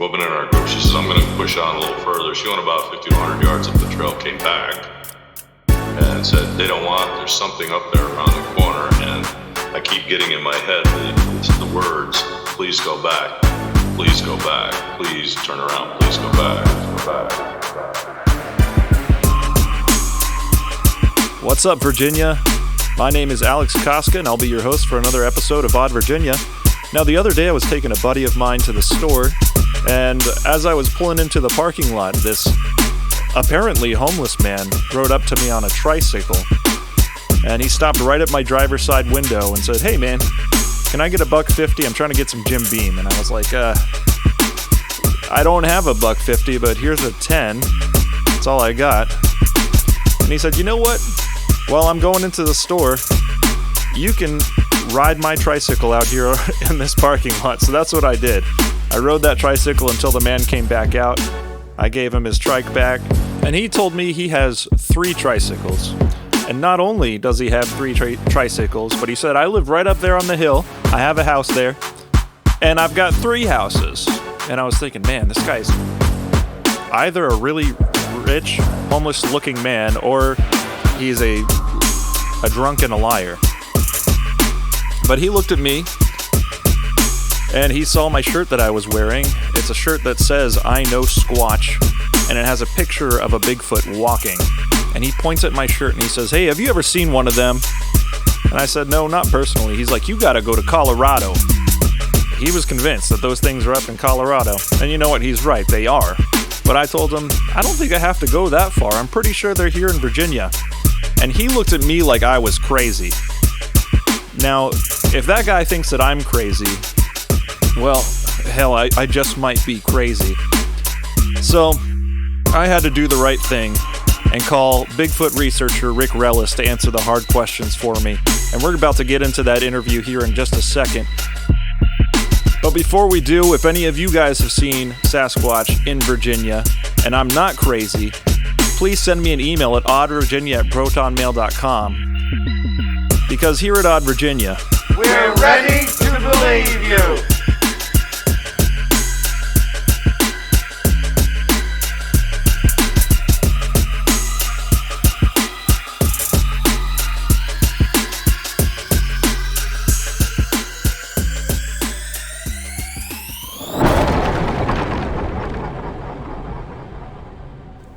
Moving in our group, she says, I'm going to push on a little further. She went about 50 to 100 yards up the trail, came back, and said, they don't want, there's something up there around the corner. And I keep getting in my head the words, please go back, please go back, please turn around, please go back, go back. What's up, Virginia? My name is Alex Koska, and I'll be your host for another episode of Odd Virginia. Now, the other day I was taking a buddy of mine to the store, and as I was pulling into the parking lot, this apparently homeless man rode up to me on a tricycle, and he stopped right at my driver's side window and said, hey man, can I get $1.50? I'm trying to get some Jim Beam. And I was like, I don't have $1.50, but here's a 10. That's all I got. And he said, you know what? While I'm going into the store, you can ride my tricycle out here in this parking lot. So that's what I did. I rode that tricycle until the man came back out. I gave him his trike back, and he told me he has 3 tricycles. And not only does he have 3 tricycles, but he said, I live right up there on the hill. I have a house there, and I've got 3 houses. And I was thinking, man, this guy's either a really rich, homeless-looking man, or he's a drunk and a liar. But he looked at me, and he saw my shirt that I was wearing. It's a shirt that says, IKNOWSQUATCH, and it has a picture of a Bigfoot walking. And he points at my shirt and he says, hey, have you ever seen one of them? And I said, no, not personally. He's like, you gotta go to Colorado. He was convinced that those things are up in Colorado. And you know what? He's right, they are. But I told him, I don't think I have to go that far. I'm pretty sure they're here in Virginia. And he looked at me like I was crazy. Now, if that guy thinks that I'm crazy, well, hell, I just might be crazy. So, I had to do the right thing and call Bigfoot researcher Rick Reles to answer the hard questions for me. And we're about to get into that interview here in just a second. But before we do, if any of you guys have seen Sasquatch in Virginia, and I'm not crazy, please send me an email at oddvirginia@protonmail.com. Because here at Odd Virginia, we're ready to believe you.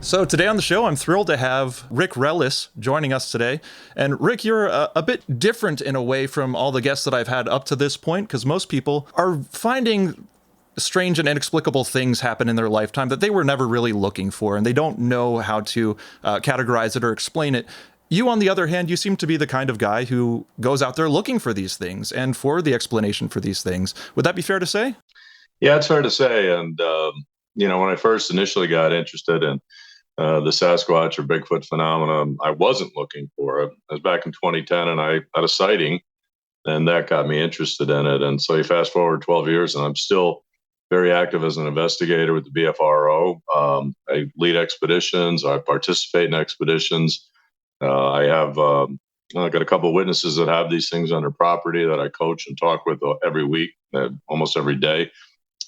So today on the show, I'm thrilled to have Rick Reles joining us today. And Rick, you're a bit different in a way from all the guests that I've had up to this point, because most people are finding strange and inexplicable things happen in their lifetime that they were never really looking for, and they don't know how to categorize it or explain it. You, on the other hand, you seem to be the kind of guy who goes out there looking for these things and for the explanation for these things. Would that be fair to say? Yeah, it's fair to say. And, when I first initially got interested in the Sasquatch or Bigfoot phenomenon, I wasn't looking for it. I was back in 2010 and I had a sighting, and that got me interested in it. And so you fast forward 12 years and I'm still very active as an investigator with the BFRO. I lead expeditions. I participate in expeditions. I got a couple of witnesses that have these things on their property that I coach and talk with every week, almost every day.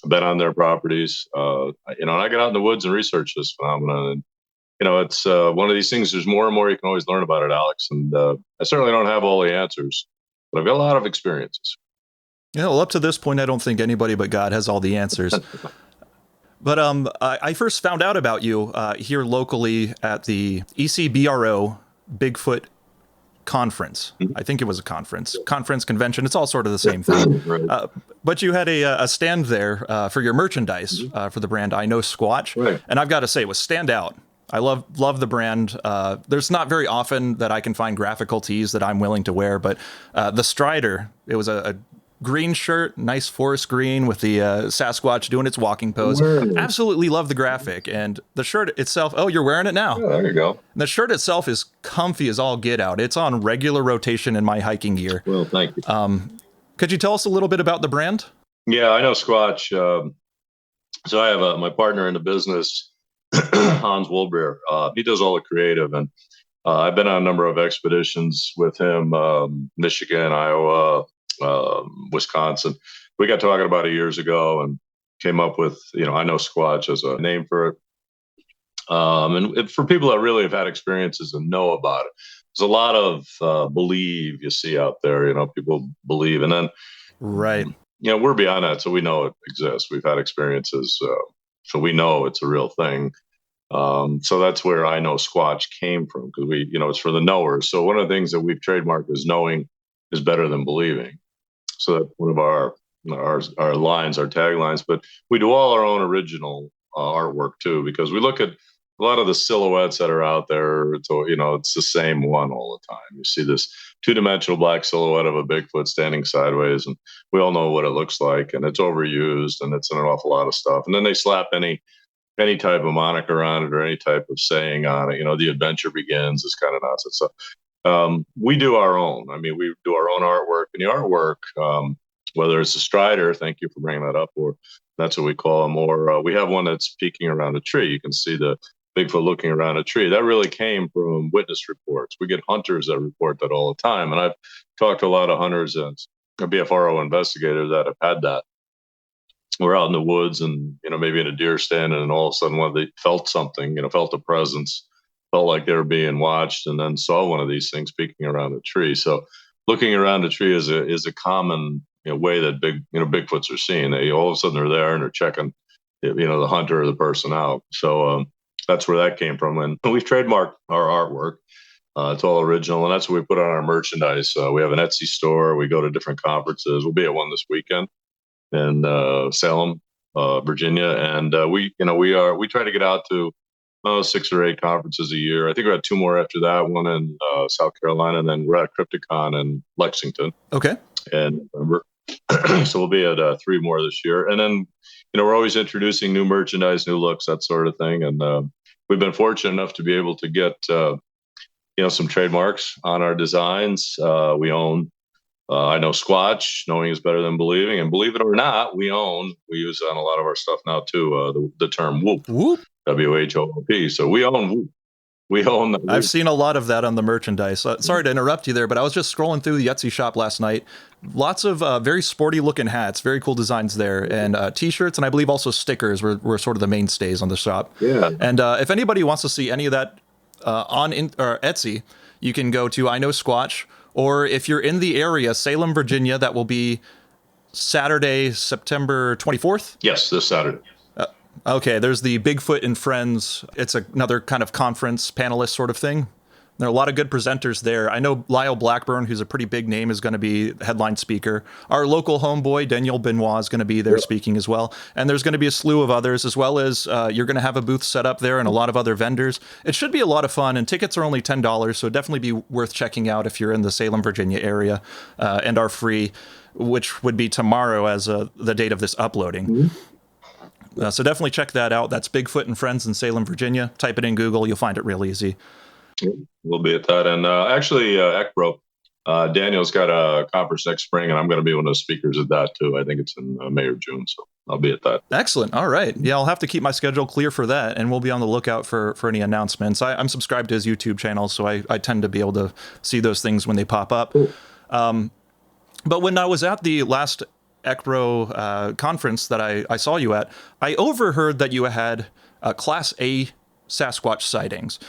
I've been on their properties, and I get out in the woods and research this phenomenon. And it's one of these things. There's more and more you can always learn about it, Alex. And I certainly don't have all the answers, but I've got a lot of experiences. Yeah, well, up to this point, I don't think anybody but God has all the answers. But I first found out about you here locally at the BFRO Bigfoot conference. I think it was a conference, convention. It's all sort of the same thing. Right. But you had a stand there for your merchandise for the brand IKNOWSQUATCH. Right. And I've got to say, it was standout. I love the brand. There's not very often that I can find graphical tees that I'm willing to wear, but the Strider, it was a green shirt, nice forest green with the Sasquatch doing its walking pose. Absolutely love the graphic. And the shirt itself, oh, you're wearing it now. Yeah, there you go. The shirt itself is comfy as all get out. It's on regular rotation in my hiking gear. Well, thank you. Could you tell us a little bit about the brand? Yeah, I know Squatch. So I have my partner in the business, Hans Wolbrier. He does all the creative, and I've been on a number of expeditions with him, Michigan, Iowa, Wisconsin. We got talking about it years ago and came up with, I know Squatch as a name for it. And for people that really have had experiences and know about it, there's a lot of believe you see out there, people believe. And then, right. We're beyond that. So we know it exists. We've had experiences. So we know it's a real thing. So that's where I know Squatch came from, because it's for the knowers. So one of the things that we've trademarked is knowing is better than believing. So that's one of our lines, our taglines. But we do all our own original artwork too, because we look at a lot of the silhouettes that are out there. It's the same one all the time. You see this two-dimensional black silhouette of a Bigfoot standing sideways, and we all know what it looks like, and it's overused, and it's in an awful lot of stuff. And then they slap any type of moniker on it or any type of saying on it. The adventure begins is kind of nonsense. So we do our own. I mean, we do our own artwork, and the artwork, whether it's a strider, thank you for bringing that up, or that's what we call them, or we have one that's peeking around a tree. You can see the Bigfoot looking around a tree. That really came from witness reports. We get hunters that report that all the time. And I've talked to a lot of hunters and BFRO investigators that have had that. We're out in the woods and, maybe in a deer stand, and all of a sudden they felt something, felt a presence, felt like they were being watched, and then saw one of these things peeking around a tree. So looking around a tree is a common way that Bigfoots are seen. They all of a sudden they're there and they're checking, the hunter or the person out. So that's where that came from. And we've trademarked our artwork. It's all original, and that's what we put on our merchandise. We have an Etsy store. We go to different conferences. We'll be at one this weekend in Salem, Virginia, and we try to get out to 6 or 8 conferences a year. I think we had 2 more after that, one in South Carolina, and then we're at Crypticon in Lexington. Okay. And so we'll be at 3 more this year, and then we're always introducing new merchandise, new looks, that sort of thing. And we've been fortunate enough to be able to get some trademarks on our designs. We own I know Squatch, knowing is better than believing, and believe it or not, we use on a lot of our stuff now too, the term whoop, WHOOP. So we own whoop. We own that. I've seen a lot of that on the merchandise. Sorry to interrupt you there, but I was just scrolling through the Etsy shop last night. Lots of very sporty looking hats, very cool designs there, and t-shirts, and I believe also stickers were sort of the mainstays on the shop. Yeah. And if anybody wants to see any of that on Etsy, you can go to IKNOWSQUATCH, or if you're in the area, Salem, Virginia, that will be Saturday, September 24th? Yes, this Saturday. Okay, there's the Bigfoot and Friends. It's another kind of conference panelist sort of thing. There are a lot of good presenters there. I know Lyle Blackburn, who's a pretty big name, is going to be the headline speaker. Our local homeboy, Daniel Benoit, is going to be there speaking as well. And there's going to be a slew of others, as well as you're going to have a booth set up there and a lot of other vendors. It should be a lot of fun, and tickets are only $10, so definitely be worth checking out if you're in the Salem, Virginia area, and are free, which would be tomorrow as the date of this uploading. Mm-hmm. So definitely check that out. That's Bigfoot and Friends in Salem, Virginia. Type it in Google. You'll find it real easy. We'll be at that. And actually, IKNOW, Daniel's got a conference next spring, and I'm going to be one of the speakers at that, too. I think it's in May or June, so I'll be at that. Excellent. All right. Yeah, I'll have to keep my schedule clear for that, and we'll be on the lookout for any announcements. I'm subscribed to his YouTube channel, so I tend to be able to see those things when they pop up. Cool. But when I was at the last IKNOW conference that I saw you at, I overheard that you had Class A Sasquatch sightings.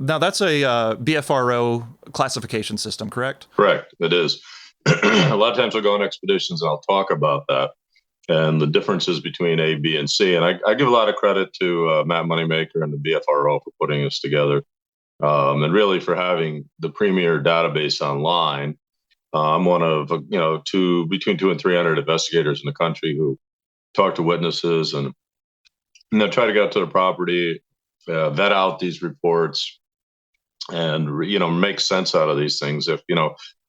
Now, that's a BFRO classification system, correct? Correct. It is. A lot of times I'll go on expeditions and I'll talk about that and the differences between A, B, and C. And I give a lot of credit to Matt Moneymaker and the BFRO for putting this together, and really for having the premier database online. I'm one of between 200 and 300 investigators in the country who talk to witnesses and try to get out to the property, vet out these reports, and make sense out of these things. If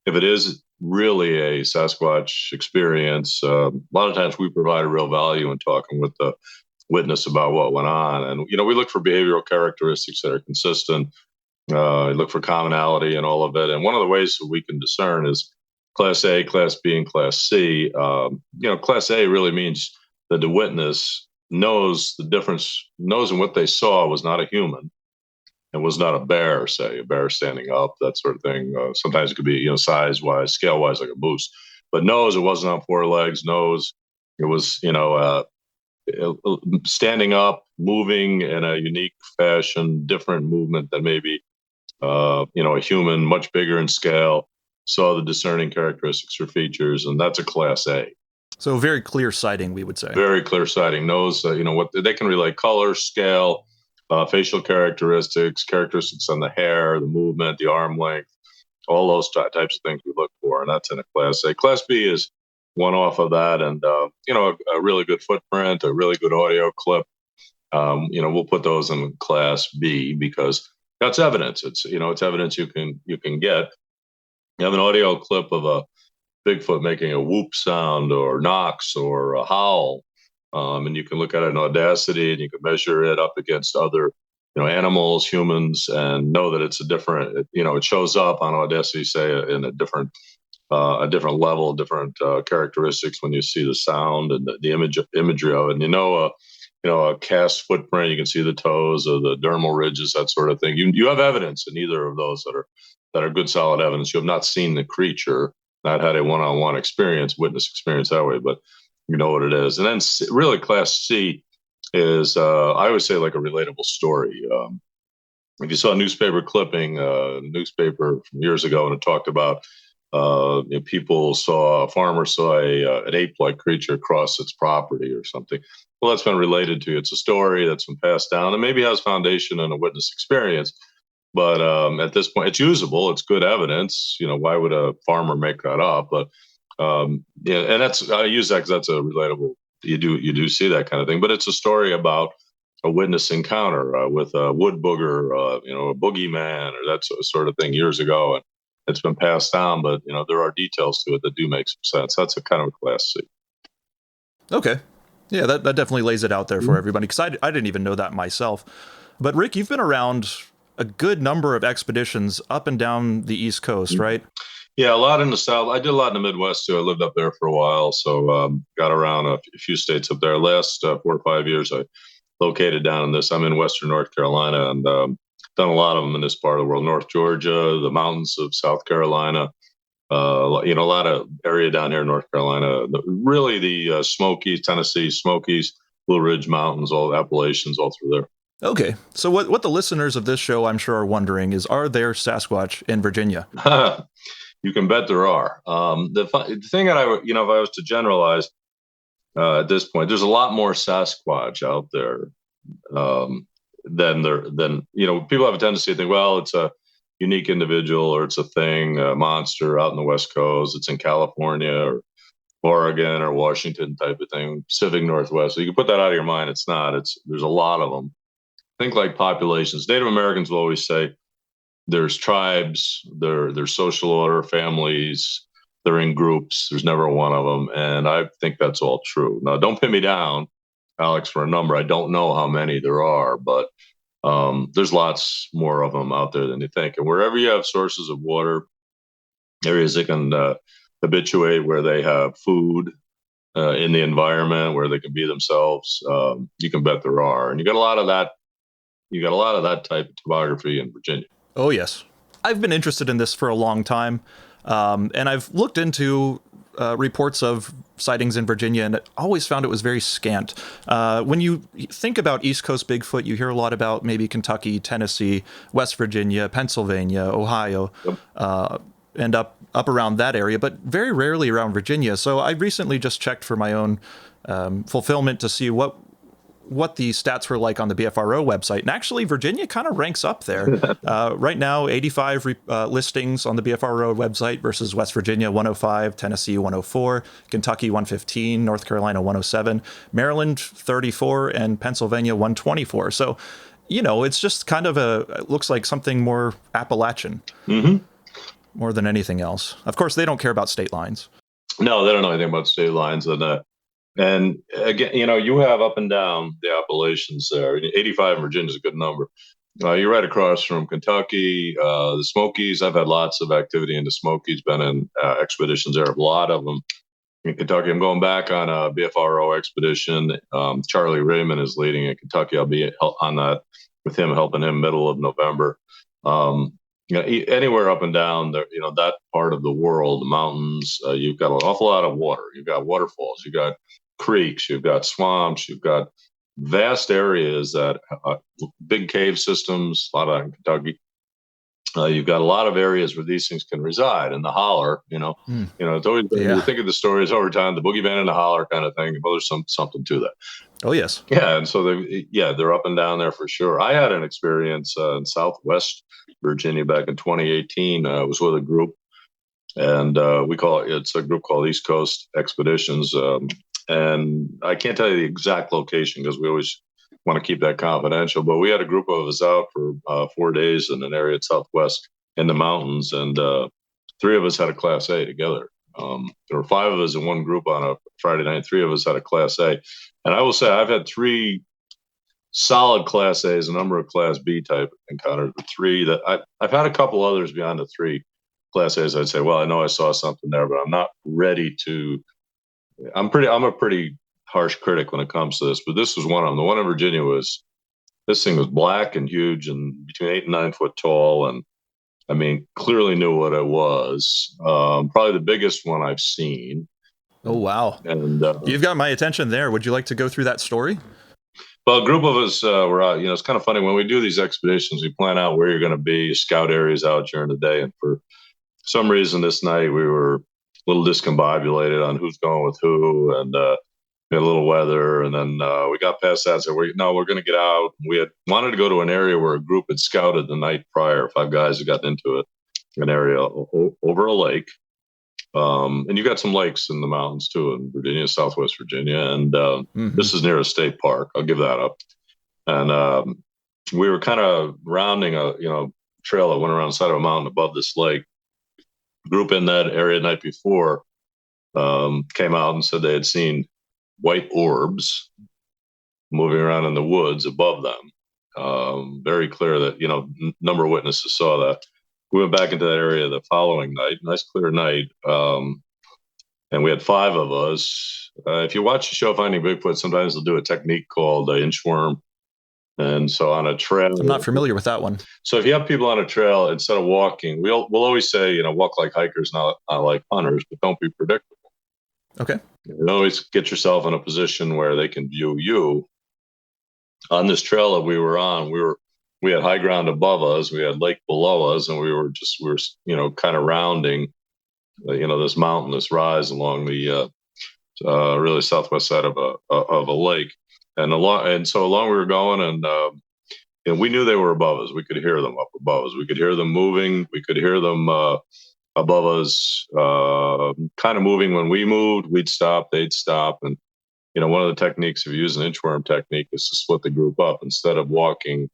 it is really a Sasquatch experience, a lot of times we provide a real value in talking with the witness about what went on. And, we look for behavioral characteristics that are consistent, look for commonality in all of it. And one of the ways that we can discern is Class A, Class B, and Class C. Class A really means that the witness knows the difference, knows in what they saw was not a human. It was not a bear, say, a bear standing up, that sort of thing. Sometimes it could be, size-wise, scale-wise, like a moose, but knows it wasn't on four legs, knows it was, standing up, moving in a unique fashion, different movement than maybe, a human, much bigger in scale, saw the discerning characteristics or features, and that's a Class A. So very clear sighting, we would say. Very clear sighting, knows, what they can relate color, scale, facial characteristics on the hair, the movement, the arm length, all those types of things we look for, and that's in a Class A. Class B is one off of that, and a really good footprint, a really good audio clip. We'll put those in Class B because that's evidence. It's evidence you can get. You have an audio clip of a Bigfoot making a whoop sound or knocks or a howl. And you can look at it in Audacity and you can measure it up against other, animals, humans, and know that it's a different, it shows up on Audacity, say, in a different level, different characteristics when you see the sound and the imagery of it. And a cast footprint, you can see the toes or the dermal ridges, that sort of thing. You have evidence in either of those that are good, solid evidence. You have not seen the creature, not had a one-on-one witness experience that way, but you know what it is. And then really Class C is, I always say, like a relatable story. If you saw a newspaper clipping, newspaper from years ago, and it talked about a farmer saw an ape-like creature cross its property or something. Well, that's been related to. It's a story that's been passed down and maybe has foundation in a witness experience. But at this point, it's usable. It's good evidence. Why would a farmer make that up? But and I use that because that's a relatable. You do see that kind of thing. But it's a story about a witness encounter with a wood booger, a boogeyman, or that sort of thing years ago, and it's been passed down. But there are details to it that do make some sense. That's a kind of a Class C. Okay, yeah, that definitely lays it out there for everybody, because I didn't even know that myself. But Rick, you've been around a good number of expeditions up and down the East Coast, right? Yeah, a lot in the South. I did a lot in the Midwest too. I lived up there for a while, so got around a few states up there. Last 4 or 5 years, I located down in this. I'm in Western North Carolina, and done a lot of them in this part of the world. North Georgia, the mountains of South Carolina, a lot of area down here in North Carolina. Really, the Smokies, Tennessee, Smokies, Blue Ridge Mountains, all Appalachians, all through there. Okay, so what the listeners of this show, I'm sure, are wondering is, are there Sasquatch in Virginia? You can bet there are. The thing that if I was to generalize at this point, there's a lot more Sasquatch out there than people have a tendency to think, well, it's a unique individual or it's a thing, a monster out in the West Coast. It's in California or Oregon or Washington type of thing, Pacific Northwest. So you can put that out of your mind. It's not. There's a lot of them. Think like populations. Native Americans will always say there's tribes, there's social order, families, they're in groups. There's never one of them. And I think that's all true. Now, don't pin me down, Alex, for a number. I don't know how many there are, but there's lots more of them out there than you think. And wherever you have sources of water, areas that can habituate, where they have food in the environment, where they can be themselves, you can bet there are. And you got a lot of that. You got a lot of that type of topography in Virginia. Oh, yes. I've been interested in this for a long time, and I've looked into reports of sightings in Virginia, and always found it was very scant. When you think about East Coast Bigfoot, you hear a lot about maybe Kentucky, Tennessee, West Virginia, Pennsylvania, Ohio, yep. And up around that area, but very rarely around Virginia. So I recently just checked for my own fulfillment to see what the stats were like on the BFRO website. And actually, Virginia kind of ranks up there. Right now, 85 listings on the BFRO website versus West Virginia, 105, Tennessee, 104, Kentucky, 115, North Carolina, 107, Maryland, 34, and Pennsylvania, 124. So, it's just kind of it looks like something more Appalachian. Mm-hmm. more than anything else. Of course, they don't care about state lines. No, they don't know anything about state lines. And again, you have up and down the Appalachians there. 85 in Virginia is a good number. You're right across from Kentucky, the Smokies. I've had lots of activity in the Smokies, been in expeditions there, a lot of them in Kentucky. I'm going back on a BFRO expedition. Charlie Raymond is leading in Kentucky. I'll be on that with him, helping him middle of November. Anywhere up and down there, that part of the world, the mountains, you've got an awful lot of water. You've got waterfalls, you've got creeks, you've got swamps, you've got vast areas that big cave systems, a lot of in Kentucky. You've got a lot of areas where these things can reside in the holler. It's always you think of the stories over time, the boogeyman in the holler kind of thing. Well, there's something to that. Oh yes, yeah, and so they're up and down there for sure. I had an experience in Southwest Virginia back in 2018. I was with a group, and it's a group called East Coast Expeditions. And I can't tell you the exact location because we always want to keep that confidential. But we had a group of us out for 4 days in an area at Southwest in the mountains, and 3 of us had a Class A together. There were 5 of us in one group on a Friday night. 3 of us had a Class A. And I will say I've had 3 solid Class A's, a number of Class B type encounters. The 3 that I've had a couple others beyond the 3 Class A's. I'd say, well, I know I saw something there, but I'm not ready to. I'm a pretty harsh critic when it comes to this, but this was one of them. The one in Virginia this thing was black and huge and between 8 and 9 foot tall. And I mean, clearly knew what it was. Probably the biggest one I've seen. Oh, wow. And you've got my attention there. Would you like to go through that story? Well, a group of us were out. It's kind of funny when we do these expeditions, we plan out where you're going to be, scout areas out during the day. And for some reason this night we were a little discombobulated on who's going with who, and we had a little weather, and then we got past that. So we're going to get out. We had wanted to go to an area where a group had scouted the night prior. 5 guys had gotten into it, an area over a lake. And you got some lakes in the mountains too in Virginia, Southwest Virginia. And this is near a state park. I'll give that up. And we were kind of rounding a trail that went around the side of a mountain above this lake. Group in that area the night before came out and said they had seen white orbs moving around in the woods above them. Very clear that, number of witnesses saw that. We went back into that area the following night, nice clear night. And we had 5 of us. If you watch the show Finding Bigfoot, sometimes they'll do a technique called inchworm. And so on a trail, I'm not familiar with that one. So if you have people on a trail, instead of walking, we'll always say, walk like hikers, not like hunters, but don't be predictable. Okay. Always get yourself in a position where they can view you. On this trail that we were on, we had high ground above us, we had lake below us, and we were kind of rounding, this mountain, this rise along the really southwest side of a lake. And so along we were going, and we knew they were above us. We could hear them up above us. We could hear them moving. We could hear them above us, kind of moving. When we moved, we'd stop, they'd stop. And, one of the techniques, if you use an inchworm technique, is to split the group up. Instead of walking,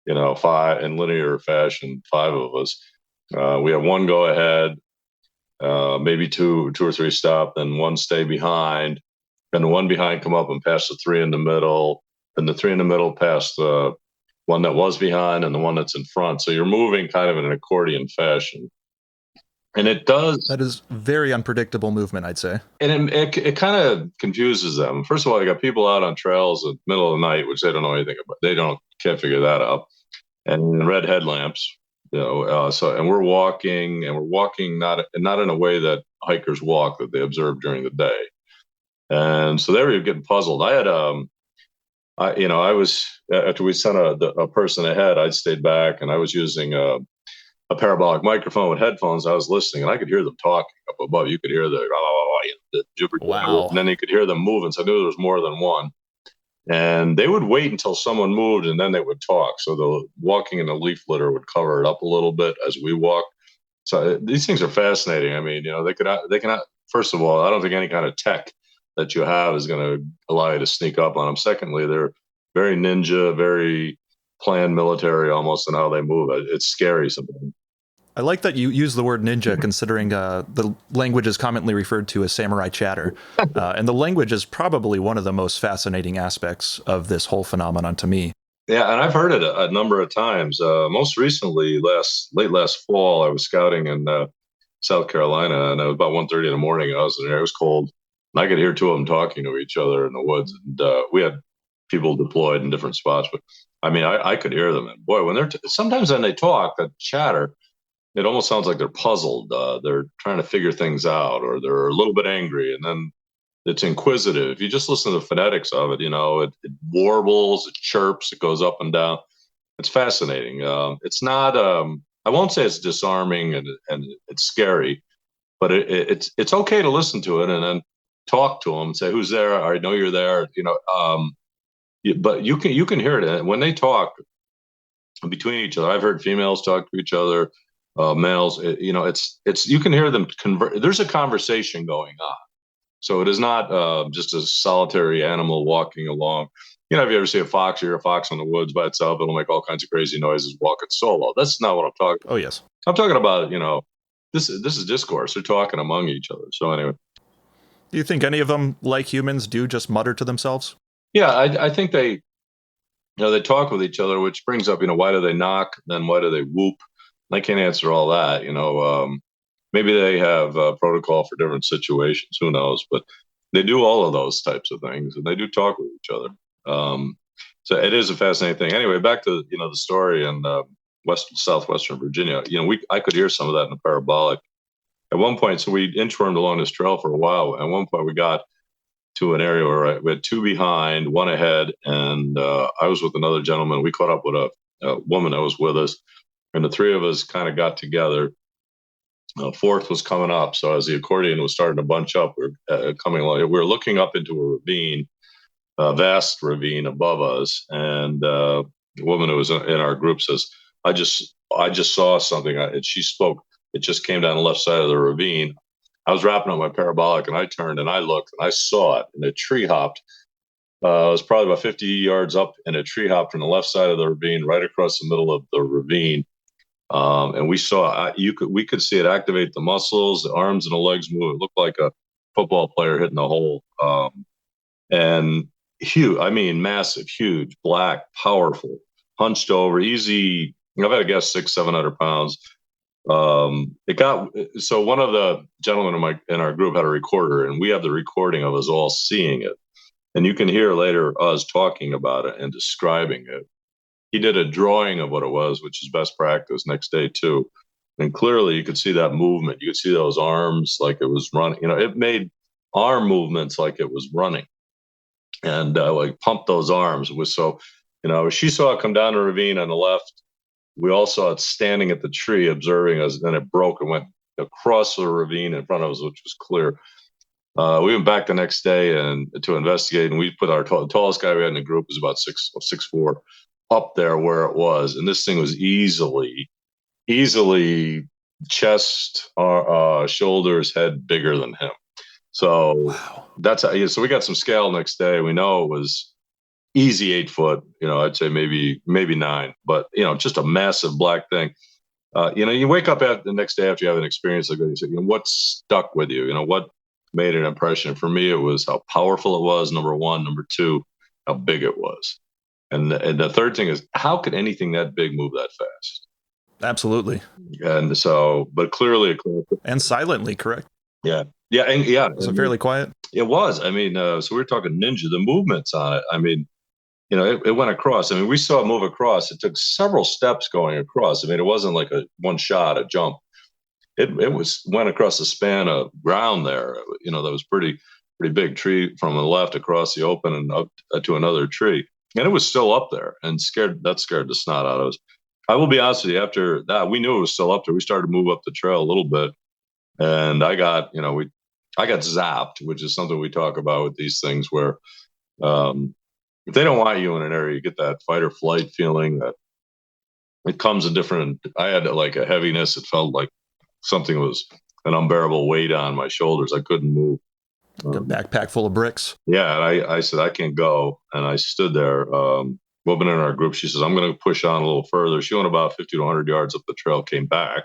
5 in linear fashion, 5 of us, we have 1 go ahead, maybe 2 or 3 stop, then 1 stay behind. And the 1 behind come up and pass the 3 in the middle, and the 3 in the middle pass the 1 that was behind and the 1 that's in front. So you're moving kind of in an accordion fashion. And it does. That is very unpredictable movement, I'd say. And it kind of confuses them. First of all, you got people out on trails in the middle of the night, which they don't know anything about. They can't figure that out. And red headlamps, and we're walking not in a way that hikers walk that they observe during the day. And so they were getting puzzled. I had, I was, after we sent a person ahead, I'd stayed back, and I was using a parabolic microphone with headphones. I was listening, and I could hear them talking up above. You could hear the Jupiter. Wow. And then you could hear them moving. So I knew there was more than 1. And they would wait until someone moved, and then they would talk. So the walking in the leaf litter would cover it up a little bit as we walked. So these things are fascinating. I mean, they cannot. First of all, I don't think any kind of tech that you have is going to allow you to sneak up on them. Secondly, they're very ninja, very planned military almost in how they move. It's scary sometimes. I like that you use the word ninja, considering the language is commonly referred to as samurai chatter. And the language is probably one of the most fascinating aspects of this whole phenomenon to me. Yeah, and I've heard it a number of times. Most recently, late last fall, I was scouting in South Carolina, and it was about 1:30 in the morning. I was there; it was cold, and I could hear two of them talking to each other in the woods. And we had people deployed in different spots, but I mean, I could hear them. And boy, when sometimes when they talk, that chatter, it almost sounds like they're puzzled. They're trying to figure things out, or they're a little bit angry, and then it's inquisitive. If you just listen to the phonetics of it, it warbles, it chirps, it goes up and down. It's fascinating. It's not. I won't say it's disarming and it's scary, but it's okay to listen to it and then talk to them and say, "Who's there? I know you're there." But you can hear it when they talk between each other. I've heard females talk to each other, males. It's you can hear them convert. There's a conversation going on. So it is not just a solitary animal walking along. If you ever see a fox, you hear a fox in the woods by itself, it'll make all kinds of crazy noises walking solo. That's not what I'm talking about. Oh, yes. I'm talking about, this is discourse. They're talking among each other. So anyway. Do you think any of them, like humans, do just mutter to themselves? Yeah, I think they talk with each other, which brings up, why do they knock? Then why do they whoop? I can't answer all that, Maybe they have a protocol for different situations. Who knows? But they do all of those types of things, and they do talk with each other. So it is a fascinating thing. Anyway, back to the story in southwestern Virginia. I could hear some of that in the parabolic. At one point, so we inchwormed along this trail for a while. At one point, we got to an area where we had two behind, one ahead, and I was with another gentleman. We caught up with a woman that was with us, and the three of us kind of got together. Fourth was coming up, so as the accordion was starting to bunch up, we're coming along. We were looking up into a ravine, a vast ravine above us, and the woman who was in our group says, "I just saw something." And she spoke. It just came down the left side of the ravine. I was wrapping up my parabolic, and I turned and I looked, and I saw it, and it tree hopped. It was probably about 50 yards up, and it tree hopped from the left side of the ravine, right across the middle of the ravine. And we saw we could see it activate the muscles, the arms and the legs move. It looked like a football player hitting a hole. And huge, I mean, massive, huge, black, powerful, hunched over, easy. I've had to guess 600-700 pounds. So one of the gentlemen in our group had a recorder, and we have the recording of us all seeing it. And you can hear later us talking about it and describing it. He did a drawing of what it was, which is best practice next day too. And clearly you could see that movement. You could see those arms like it was running. It made arm movements like it was running, and like pumped those arms. It was so, she saw it come down the ravine on the left. We all saw it standing at the tree, observing us. Then it broke and went across the ravine in front of us, which was clear. We went back the next day and to investigate, and we put our tallest guy we had in the group was about 6'4", up there where it was, and this thing was easily chest, shoulders, head bigger than him. So wow. That's how. So we got some scale next day. We know it was easy 8 foot. I'd say maybe 9, but just a massive black thing. You wake up the next day after you have an experience like that. You say, what stuck with you? What made an impression? For me, it was how powerful it was. Number one. Number two, how big it was. And the third thing is, how could anything that big move that fast? Absolutely. And so, but clearly, and silently, correct? Yeah, and yeah. Was it fairly quiet? It was. I mean, so we were talking ninja. The movements on it. I mean, it went across. I mean, we saw it move across. It took several steps going across. I mean, it wasn't like a one shot, a jump. It went across the span of ground there. That was pretty big tree from the left across the open and up to another tree. And it was still up there, and scared the snot out of us. I will be honest with you, after that, we knew it was still up there. We started to move up the trail a little bit, and I got zapped, which is something we talk about with these things where if they don't want you in an area, you get that fight or flight feeling that it comes in different. I had like a heaviness. It felt like something was an unbearable weight on my shoulders. I couldn't move. Like a backpack full of bricks. Yeah, and I said, I can't go. And I stood there. Woman in our group, she says, I'm going to push on a little further. She went about 50 to 100 yards up the trail, came back.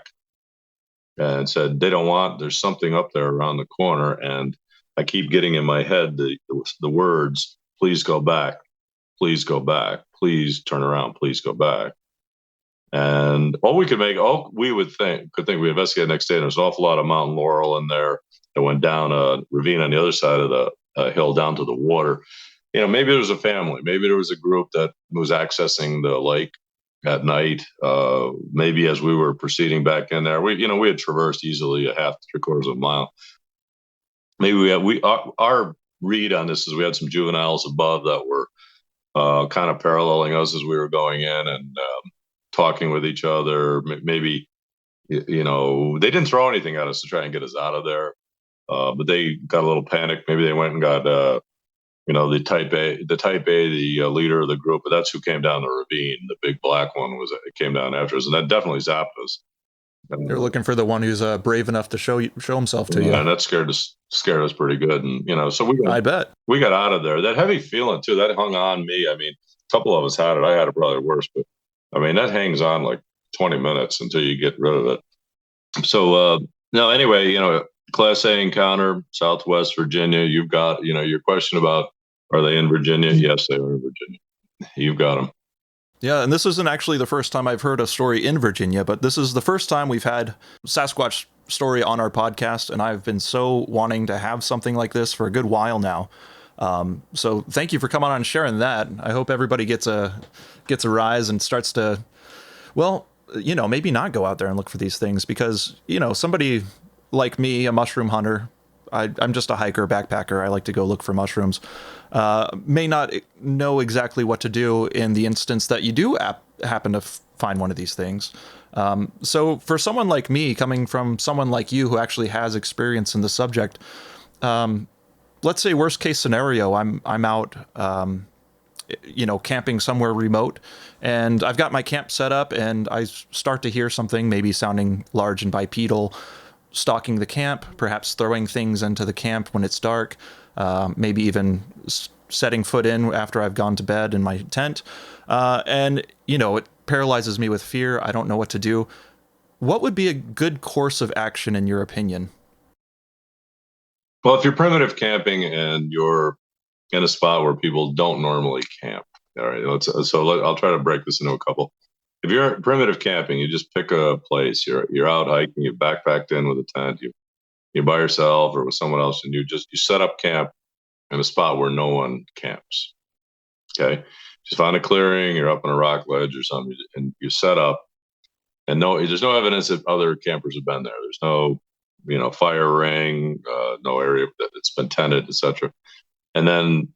and said, there's something up there around the corner. And I keep getting in my head the words, please go back, please go back, please turn around, please go back. And all we could think we investigated the next day. There's an awful lot of mountain laurel in there that went down a ravine on the other side of the hill down to the water. Maybe there was a family, maybe there was a group that was accessing the lake at night. Maybe as we were proceeding back in there, we had traversed easily a half, 3/4 of a mile. Maybe our read on this is we had some juveniles above that were kind of paralleling us as we were going in and talking with each other. Maybe, they didn't throw anything at us to try and get us out of there, but they got a little panicked. Maybe they went and got, the type A, the leader of the group, but that's who came down the ravine. The big black one came down after us, and that definitely zapped us. They're looking for the one who's brave enough to show himself to you. And that scared us pretty good. And, so I bet we got out of there. That heavy feeling too, that hung on me. I mean, a couple of us had it. I had it probably worse, but I mean, that hangs on like 20 minutes until you get rid of it. So, no, anyway, Class A encounter, Southwest Virginia. You've got, your question about, are they in Virginia? Yes, they are in Virginia. You've got them. Yeah, and this isn't actually the first time I've heard a story in Virginia, but this is the first time we've had Sasquatch story on our podcast, and I've been so wanting to have something like this for a good while now. So thank you for coming on and sharing that. I hope everybody gets a rise and starts to, well, maybe not go out there and look for these things, because, somebody like me, a mushroom hunter, I'm just a hiker, backpacker. I like to go look for mushrooms. May not know exactly what to do in the instance that you do happen to find one of these things. So for someone like me, coming from someone like you who actually has experience in the subject, let's say worst case scenario, I'm out, camping somewhere remote, and I've got my camp set up, and I start to hear something maybe sounding large and bipedal, stalking the camp, perhaps throwing things into the camp when it's dark, maybe even setting foot in after I've gone to bed in my tent. And, it paralyzes me with fear. I don't know what to do. What would be a good course of action in your opinion? Well, if you're primitive camping and you're in a spot where people don't normally camp, all right, I'll try to break this into a couple. If you're primitive camping, you just pick a place. You're out hiking. You backpacked in with a tent. You're by yourself or with someone else, and you set up camp in a spot where no one camps. Okay, just find a clearing. You're up on a rock ledge or something, and you set up. And there's no evidence that other campers have been there. There's no, fire ring, no area that's been tented, etc. And then,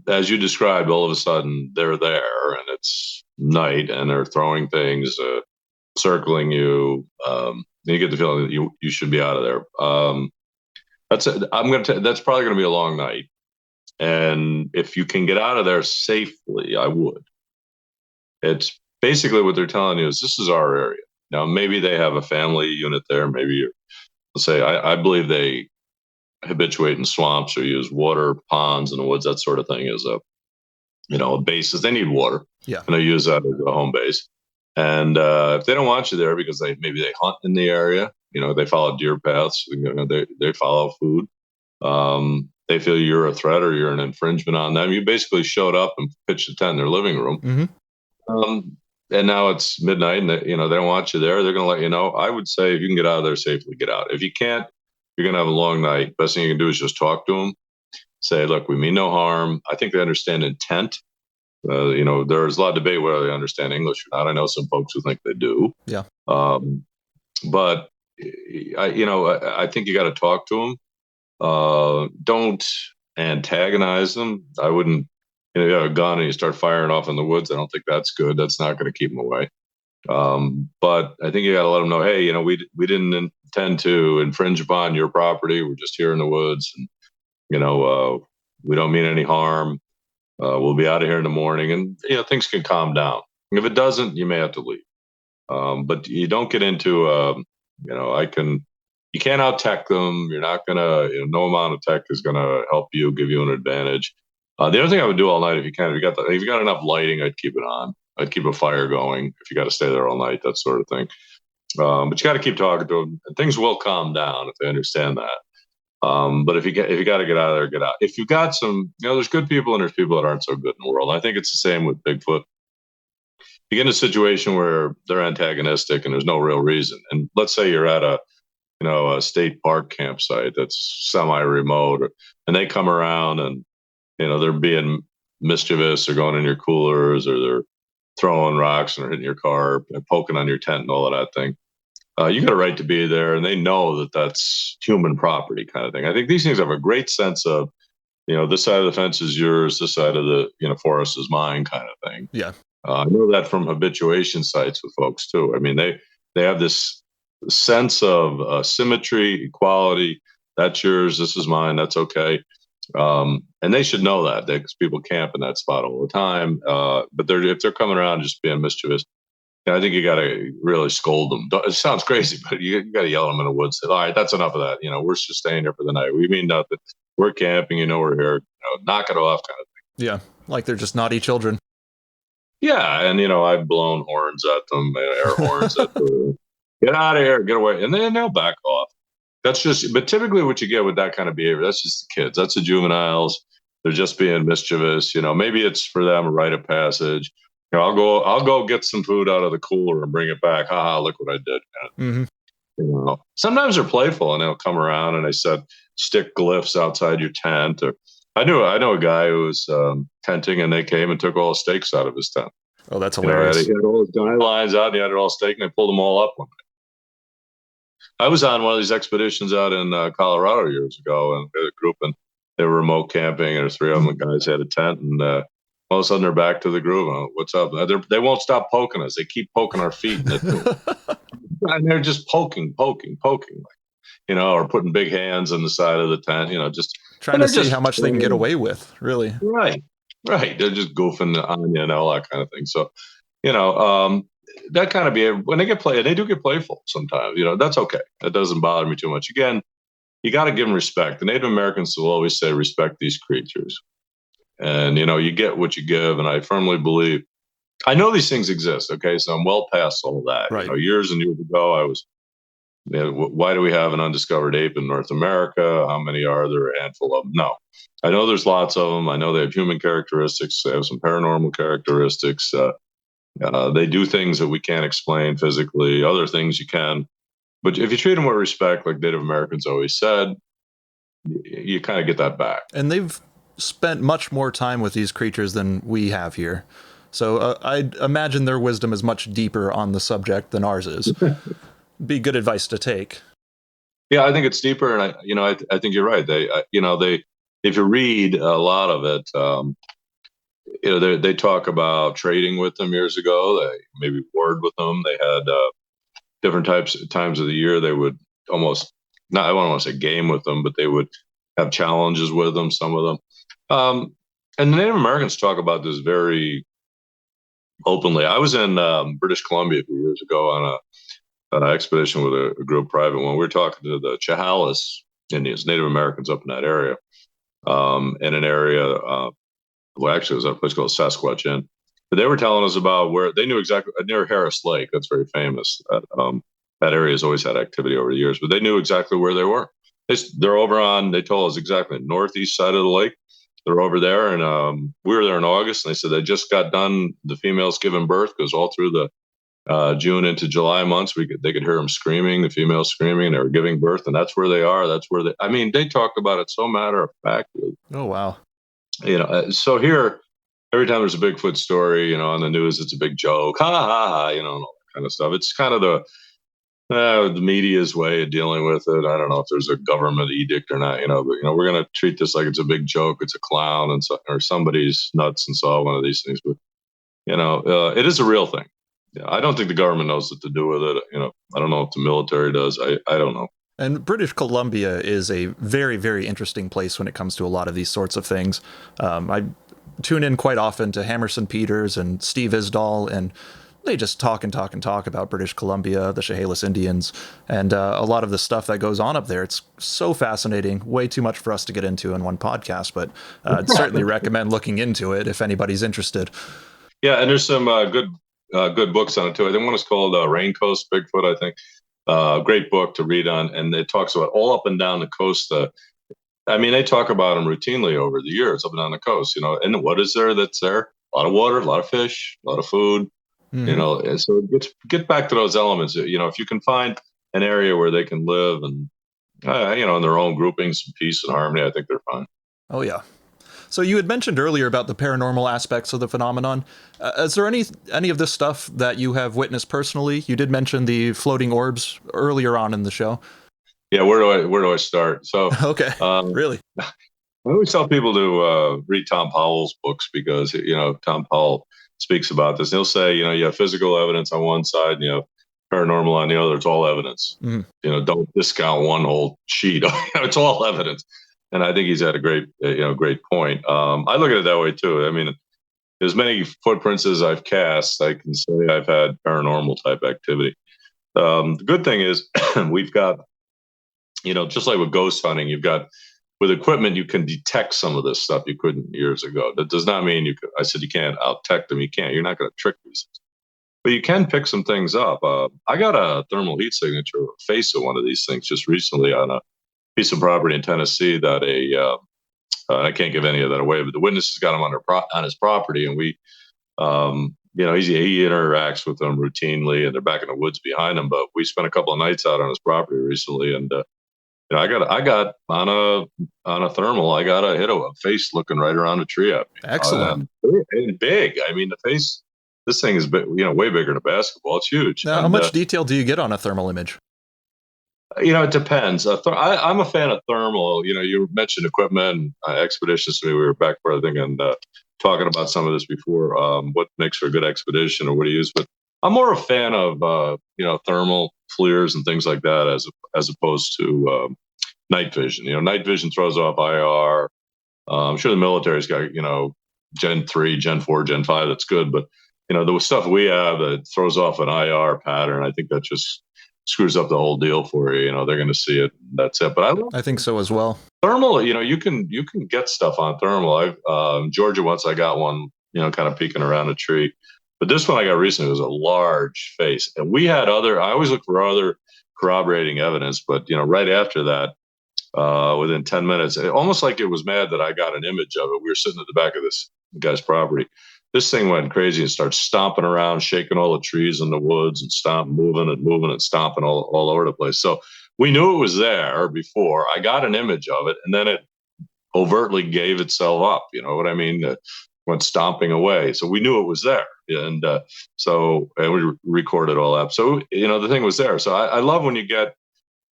as you described, all of a sudden they're there, and it's night, and they're throwing things, circling you. You get the feeling that you should be out of there. That's probably going to be a long night, and if you can get out of there safely, I would. It's basically what they're telling you is this is our area. Now, maybe they have a family unit there. Maybe let's say I believe they habituate in swamps or use water ponds in the woods, that sort of thing, as a basis. They need water. Yeah. And they use that as a home base. And if they don't want you there because maybe they hunt in the area, they follow deer paths, they follow food. They feel you're a threat or you're an infringement on them. You basically showed up and pitched a tent in their living room. Mm-hmm. And now it's midnight and they don't want you there. They're going to let you know. I would say if you can get out of there safely, get out. If you can't, you're going to have a long night. Best thing you can do is just talk to them. Say, look, we mean no harm. I think they understand intent. There's a lot of debate whether they understand English or not. I know some folks who think they do. Yeah. But I think you got to talk to them. Don't antagonize them. I wouldn't. You have a gun and you start firing off in the woods. I don't think that's good. That's not going to keep them away. But I think you got to let them know, hey, we didn't intend to infringe upon your property. We're just here in the woods, and we don't mean any harm. We'll be out of here in the morning, and things can calm down. If it doesn't, you may have to leave. But you don't get into you can't out tech them. You're not gonna. No amount of tech is gonna help you, give you an advantage. The other thing I would do all night, if you can, if you got enough lighting, I'd keep it on. I'd keep a fire going if you got to stay there all night, that sort of thing. But you got to keep talking to them, and things will calm down if they understand that. But if you got to get out of there, get out. If you've got some, there's good people and there's people that aren't so good in the world. I think it's the same with Bigfoot. You get in a situation where they're antagonistic and there's no real reason. And let's say you're at a state park campsite that's semi-remote, and they come around and they're being mischievous or going in your coolers, or they're throwing rocks and hitting your car and poking on your tent and all of that thing. You got a right to be there, and they know that that's human property kind of thing. I think these things have a great sense of, this side of the fence is yours, this side of the forest is mine kind of thing. Yeah. I know that from habituation sites with folks too. I mean, they have this sense of symmetry, equality. That's yours, this is mine, that's okay. And they should know that, because people camp in that spot all the time. But if they're coming around just being mischievous, I think you got to really scold them. It sounds crazy, but you got to yell at them in the woods. Say, all right, that's enough of that. We're just staying here for the night. We mean nothing. We're camping. We're here. Knock it off, kind of thing. Yeah, like they're just naughty children. Yeah, and I've blown horns at them, air horns at them. Get out of here, get away, and then they'll back off. But typically what you get with that kind of behavior, that's just the kids. That's the juveniles. They're just being mischievous. Maybe it's for them a rite of passage. I'll go get some food out of the cooler and bring it back. Haha, look what I did. Mm-hmm. Sometimes they're playful and they'll come around and they said stick glyphs outside your tent. Or I know a guy who was tenting, and they came and took all the stakes out of his tent. Oh, that's hilarious. He had all his guidelines out, and he had it all staked, and they pulled them all up one night. I was on one of these expeditions out in Colorado years ago, and we had a group, and they were remote camping, and there's three of them. The guys had a tent, and all of a sudden they're back to the groove. What's up? They won't stop poking us. They keep poking our feet. And they're just poking, or putting big hands on the side of the tent, just trying to see how much they can get away with, really. Right. They're just goofing on you and all that kind of thing. So, that kind of behavior, when they they do get playful sometimes, that's okay. That doesn't bother me too much. Again, you got to give them respect. The Native Americans will always say, respect these creatures. And, you get what you give. And I firmly believe, I know these things exist. Okay. So I'm well past all that. Right. Years and years ago, I was, why do we have an undiscovered ape in North America? How many are there? A handful of them? No. I know there's lots of them. I know they have human characteristics. They have some paranormal characteristics. They do things that we can't explain physically, other things you can. But if you treat them with respect, like Native Americans always said, you kind of get that back. And they've spent much more time with these creatures than we have here. So I imagine their wisdom is much deeper on the subject than ours is. Be good advice to take. Yeah, I think it's deeper, and I think you're right. They if you read a lot of it, they talk about trading with them years ago. They maybe warred with them. They had different times of the year. They would almost not, I don't want to say game with them, but they would have challenges with them. Some of them, and the Native Americans talk about this very openly. I was in British Columbia a few years ago on an expedition with a group, private one. We were talking to the Chehalis Indians, Native Americans up in that area, in an area. Well, actually, it was at a place called Sasquatch Inn. But they were telling us about where they knew exactly near Harris Lake. That's very famous. That area has always had activity over the years, but they knew exactly where they were. They're over on. They told us exactly the northeast side of the lake. They're over there, and we were there in August. And they said they just got done. The females giving birth, because all through the June into July months, they could hear them screaming, the females screaming, and they were giving birth, and that's where they are. That's where they. I mean, they talk about it so matter of factly. Oh wow. So here, every time there's a Bigfoot story, on the news, it's a big joke, ha ha ha, and all that kind of stuff. It's kind of the media's way of dealing with it. I don't know if there's a government edict or not, but we're going to treat this like it's a big joke. It's a clown, or somebody's nuts and saw one of these things. But it is a real thing. Yeah, I don't think the government knows what to do with it. I don't know if the military does. I don't know. And British Columbia is a very, very interesting place when it comes to a lot of these sorts of things. I tune in quite often to Hammerson Peters and Steve Isdall, and they just talk about British Columbia, the Chehalis Indians, and a lot of the stuff that goes on up there. It's so fascinating, way too much for us to get into in one podcast, but I'd certainly recommend looking into it if anybody's interested. Yeah, and there's some good good books on it too. I think one is called Rain Coast Bigfoot, I think. Great book to read on, and it talks about all up and down the coast. I mean, they talk about them routinely over the years up and down the coast, you know, and what is there that's there? A lot of water, a lot of fish, a lot of food, you know, and so get back to those elements. You know, if you can find an area where they can live and, you know, in their own groupings, peace and harmony, I think they're fine. Oh, yeah. So you had mentioned earlier about the paranormal aspects of the phenomenon. Is there any of this stuff that you have witnessed personally? You did mention the floating orbs earlier on in the show. Yeah, where do I start? So okay, really, I always tell people to read Tom Powell's books because you know Tom Powell speaks about this. He'll say, you know, you have physical evidence on one side, you know, paranormal on the other. It's all evidence. You know, don't discount one whole sheet. It's all evidence. And I think he's had a great point. I look at it that way too. I mean, as many footprints as I've cast, I can say I've had paranormal type activity. The good thing is we've got, you know, just like with ghost hunting, you've got with equipment, you can detect some of this stuff you couldn't years ago. That does not mean I said you can't out-tech them. You can't. You're not going to trick these things. But you can pick some things up. I got a thermal heat signature face of one of these things just recently on a piece of property in Tennessee that I can't give any of that away, but the witness has got him on his property, and we, you know, he interacts with them routinely, and they're back in the woods behind him. But we spent a couple of nights out on his property recently, and you know, I got on a thermal, I got a hit of a face looking right around a tree at me. Excellent, and big. I mean, the face. This thing is, you know, way bigger than a basketball. It's huge. Now, how much detail do you get on a thermal image? You know, it depends. I'm a fan of thermal. You know, you mentioned equipment and expeditions to me. We were back for, I think, and talking about some of this before, what makes for a good expedition or what do you use. But I'm more a fan of, you know, thermal FLIRs and things like that as opposed to night vision. You know, night vision throws off IR. I'm sure the military's got, you know, Gen 3, Gen 4, Gen 5. That's good. But, you know, the stuff we have that throws off an IR pattern, I think that just screws up the whole deal for you. You know, they're going to see it. That's it. But I think so as well. Thermal, you know, you can get stuff on thermal. I've Georgia once I got one, you know, kind of peeking around a tree. But this one I got recently was a large face, and we had other. I always look for other corroborating evidence, but you know, right after that, within 10 minutes, almost like it was mad that I got an image of it. We were sitting at the back of this guy's property. This thing went crazy and started stomping around, shaking all the trees in the woods and moving and stomping all over the place. So we knew it was there before. I got an image of it, and then it overtly gave itself up. You know what I mean? It went stomping away. So we knew it was there. And and we recorded all that. So, you know, the thing was there. So I love when you get,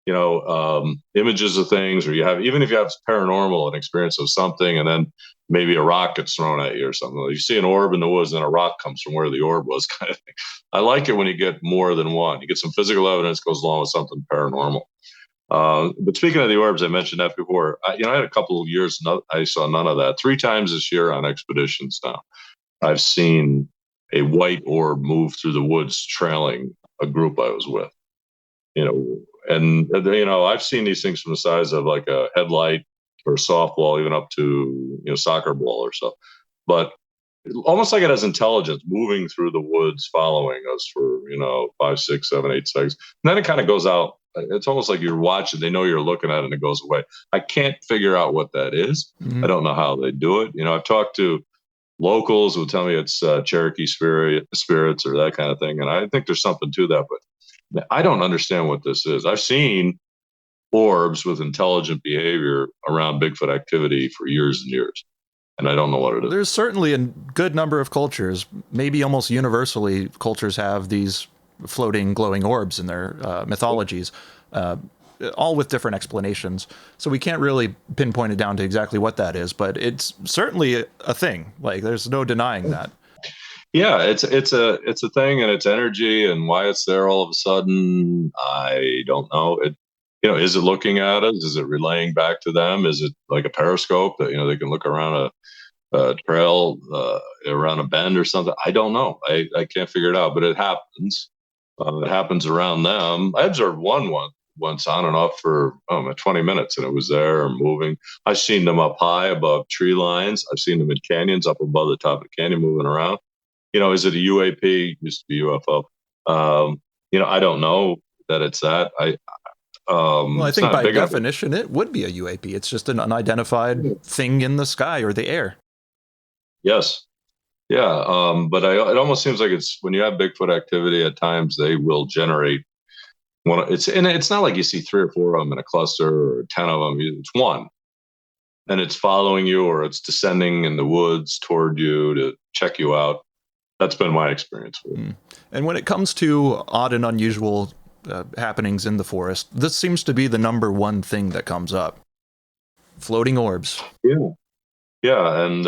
you know, images of things, or even if you have paranormal, an experience of something, and then maybe a rock gets thrown at you or something. You see an orb in the woods, and a rock comes from where the orb was, kind of thing. I like it when you get more than one. You get some physical evidence goes along with something paranormal. But speaking of the orbs, I mentioned that before. I had a couple of years, I saw none of that. 3 times this year on expeditions now, I've seen a white orb move through the woods trailing a group I was with. You know, and you know, I've seen these things from the size of like a headlight or a softball, even up to, you know, soccer ball or so. But almost like it has intelligence moving through the woods, following us for, you know, 5, 6, 7, 8 seconds. And then it kind of goes out. It's almost like you're watching. They know you're looking at it, and it goes away. I can't figure out what that is. I don't know how they do it. You know, I've talked to locals who tell me it's Cherokee spirits or that kind of thing, and I think there's something to that. But I don't understand what this is. I've seen orbs with intelligent behavior around Bigfoot activity for years and years, and I don't know what it is. There's certainly a good number of cultures, maybe almost universally, cultures have these floating glowing orbs in their mythologies, all with different explanations. So we can't really pinpoint it down to exactly what that is, but it's certainly a thing. Like, there's no denying that. Yeah, it's a thing, and it's energy, and why it's there all of a sudden, I don't know. You know, is it looking at us? Is it relaying back to them? Is it like a periscope that, you know, they can look around a trail, around a bend or something? I don't know. I can't figure it out, but it happens. It happens around them. I observed one once on and off for 20 minutes, and it was there and moving. I've seen them up high above tree lines. I've seen them in canyons up above the top of the canyon moving around. Is it a UAP? Used to be UFO. I don't know that it's that. Well, I It's think not by big enough. definition, it would be a UAP. It's just an unidentified thing in the sky or the air. Yes. Yeah. But it almost seems like it's when you have Bigfoot activity at times, they will generate one. It's not like you see 3 or 4 of them in a cluster or 10 of them. It's one, and it's following you or it's descending in the woods toward you to check you out. That's been my experience with it. And when it comes to odd and unusual happenings in the forest, this seems to be the number one thing that comes up. Floating orbs. Yeah, and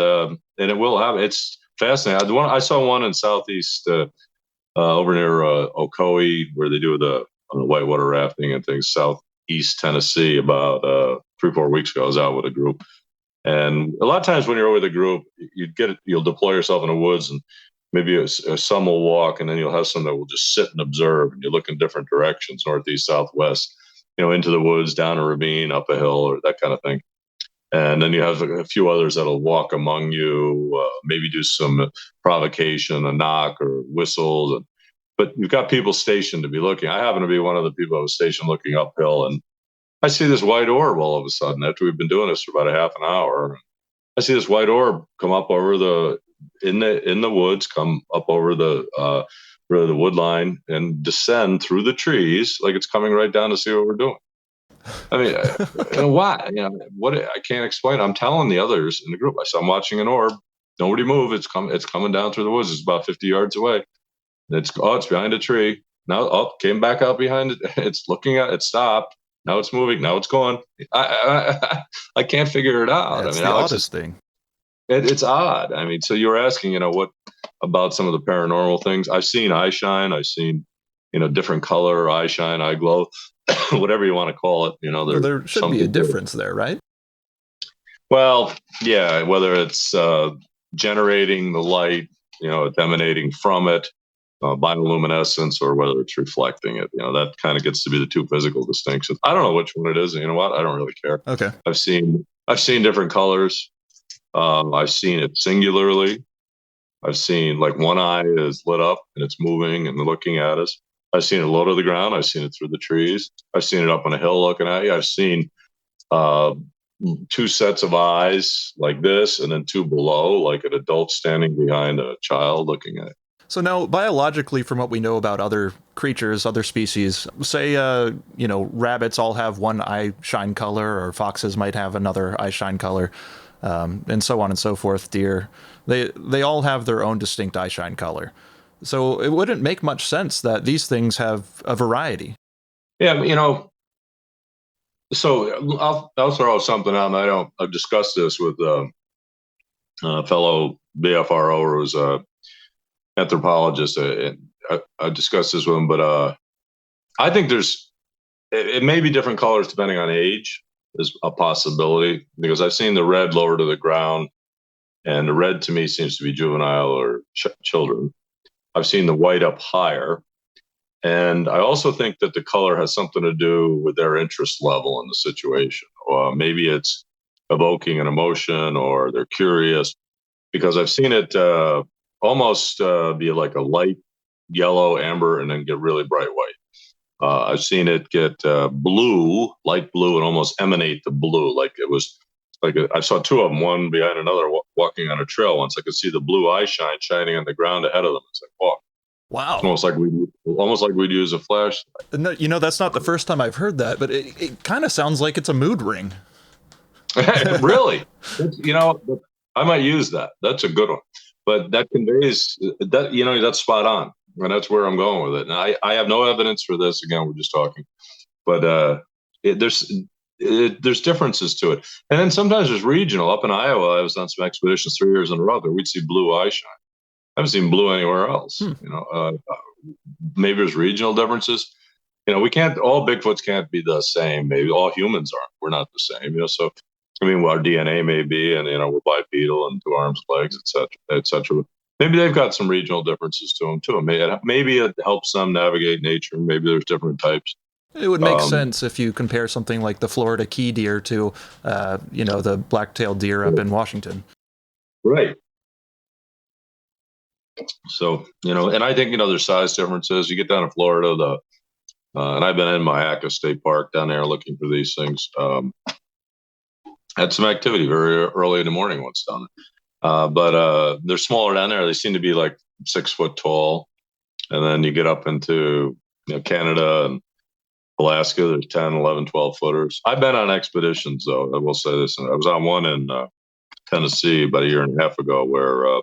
it will happen. It's fascinating. I saw one in southeast over near Ocoee where they do the whitewater rafting and things. Southeast Tennessee, about 3-4 weeks ago, I was out with a group, and a lot of times when you're with a group, you'll deploy yourself in the woods, and maybe some will walk, and then you'll have some that will just sit and observe, and you look in different directions, northeast, southwest, into the woods, down a ravine, up a hill, or that kind of thing. And then you have a few others that'll walk among you, maybe do some provocation, a knock or whistles. But you've got people stationed to be looking. I happen to be one of the people that was stationed looking uphill, and I see this white orb all of a sudden after we've been doing this for about a half an hour. I see this white orb come up over in the woods, come up over the wood line and descend through the trees like it's coming right down to see what we're doing. I mean, why? What? I can't explain. I'm telling the others in the group. I said, I'm watching an orb. Nobody move. It's coming down through the woods. It's about 50 yards away. It's behind a tree. Now, came back out behind it. It's looking at it. Stopped. Now it's moving. Now it's gone. I can't figure it out. That's the oddest thing. It's odd. I mean, so you were asking, what about some of the paranormal things? I've seen eye shine. I've seen, different color, eye shine, eye glow. Whatever you want to call it, there should be a difference there, right? Well, yeah, whether it's generating the light, it's emanating from it, bioluminescence, or whether it's reflecting it, that kind of gets to be the two physical distinctions. I don't know which one it is. And you know what? I don't really care. Okay. I've seen different colors. I've seen it singularly. I've seen like one eye is lit up and it's moving and looking at us. I've seen it low to the ground. I've seen it through the trees. I've seen it up on a hill looking at you. I've seen 2 sets of eyes like this and then 2 below, like an adult standing behind a child looking at it. So now, biologically, from what we know about other creatures, other species, say, rabbits all have one eye shine color, or foxes might have another eye shine color, and so on and so forth. Deer, they all have their own distinct eye shine color. So it wouldn't make much sense that these things have a variety. Yeah, so I'll throw something out, and I've discussed this with a fellow BFRO who's a anthropologist. I discussed this with him, but I think it may be different colors depending on age is a possibility, because I've seen the red lower to the ground, and the red to me seems to be juvenile or children. I've seen the white up higher. And I also think that the color has something to do with their interest level in the situation. Or maybe it's evoking an emotion, or they're curious, because I've seen it almost be like a light yellow, amber, and then get really bright white. I've seen it get blue, light blue, and almost emanate the blue. Like it was like I saw 2 of them, one behind another, walking on a trail once. I could see the blue eye shining on the ground ahead of them. It's like, wow. Wow. Almost like we'd use a flashlight. No, that's not the first time I've heard that, but it kind of sounds like it's a mood ring. Really? I might use that. That's a good one. But that conveys that, that's spot on. And that's where I'm going with it. And I have no evidence for this. Again, we're just talking. But there's differences to it. And then sometimes there's regional. Up in Iowa, I was on some expeditions 3 years in a row that we'd see blue eye shine. I haven't seen blue anywhere else. Maybe there's regional differences. All Bigfoots can't be the same. Maybe all humans aren't. We're not the same. So, our DNA may be, and we're bipedal and 2 arms, legs, et cetera. Maybe they've got some regional differences to them too. Maybe it helps them navigate nature. Maybe there's different types. It would make sense if you compare something like the Florida key deer to, the black-tailed deer up in Washington. Right. So, and I think, there's size differences. You get down to Florida, and I've been in Mayaca State Park down there looking for these things. Had some activity very early in the morning once down there. But they're smaller down there. They seem to be like 6 foot tall. And then you get up into Canada and Alaska, there's 10, 11, 12 footers. I've been on expeditions, though. I will say this. I was on one in Tennessee about a year and a half ago where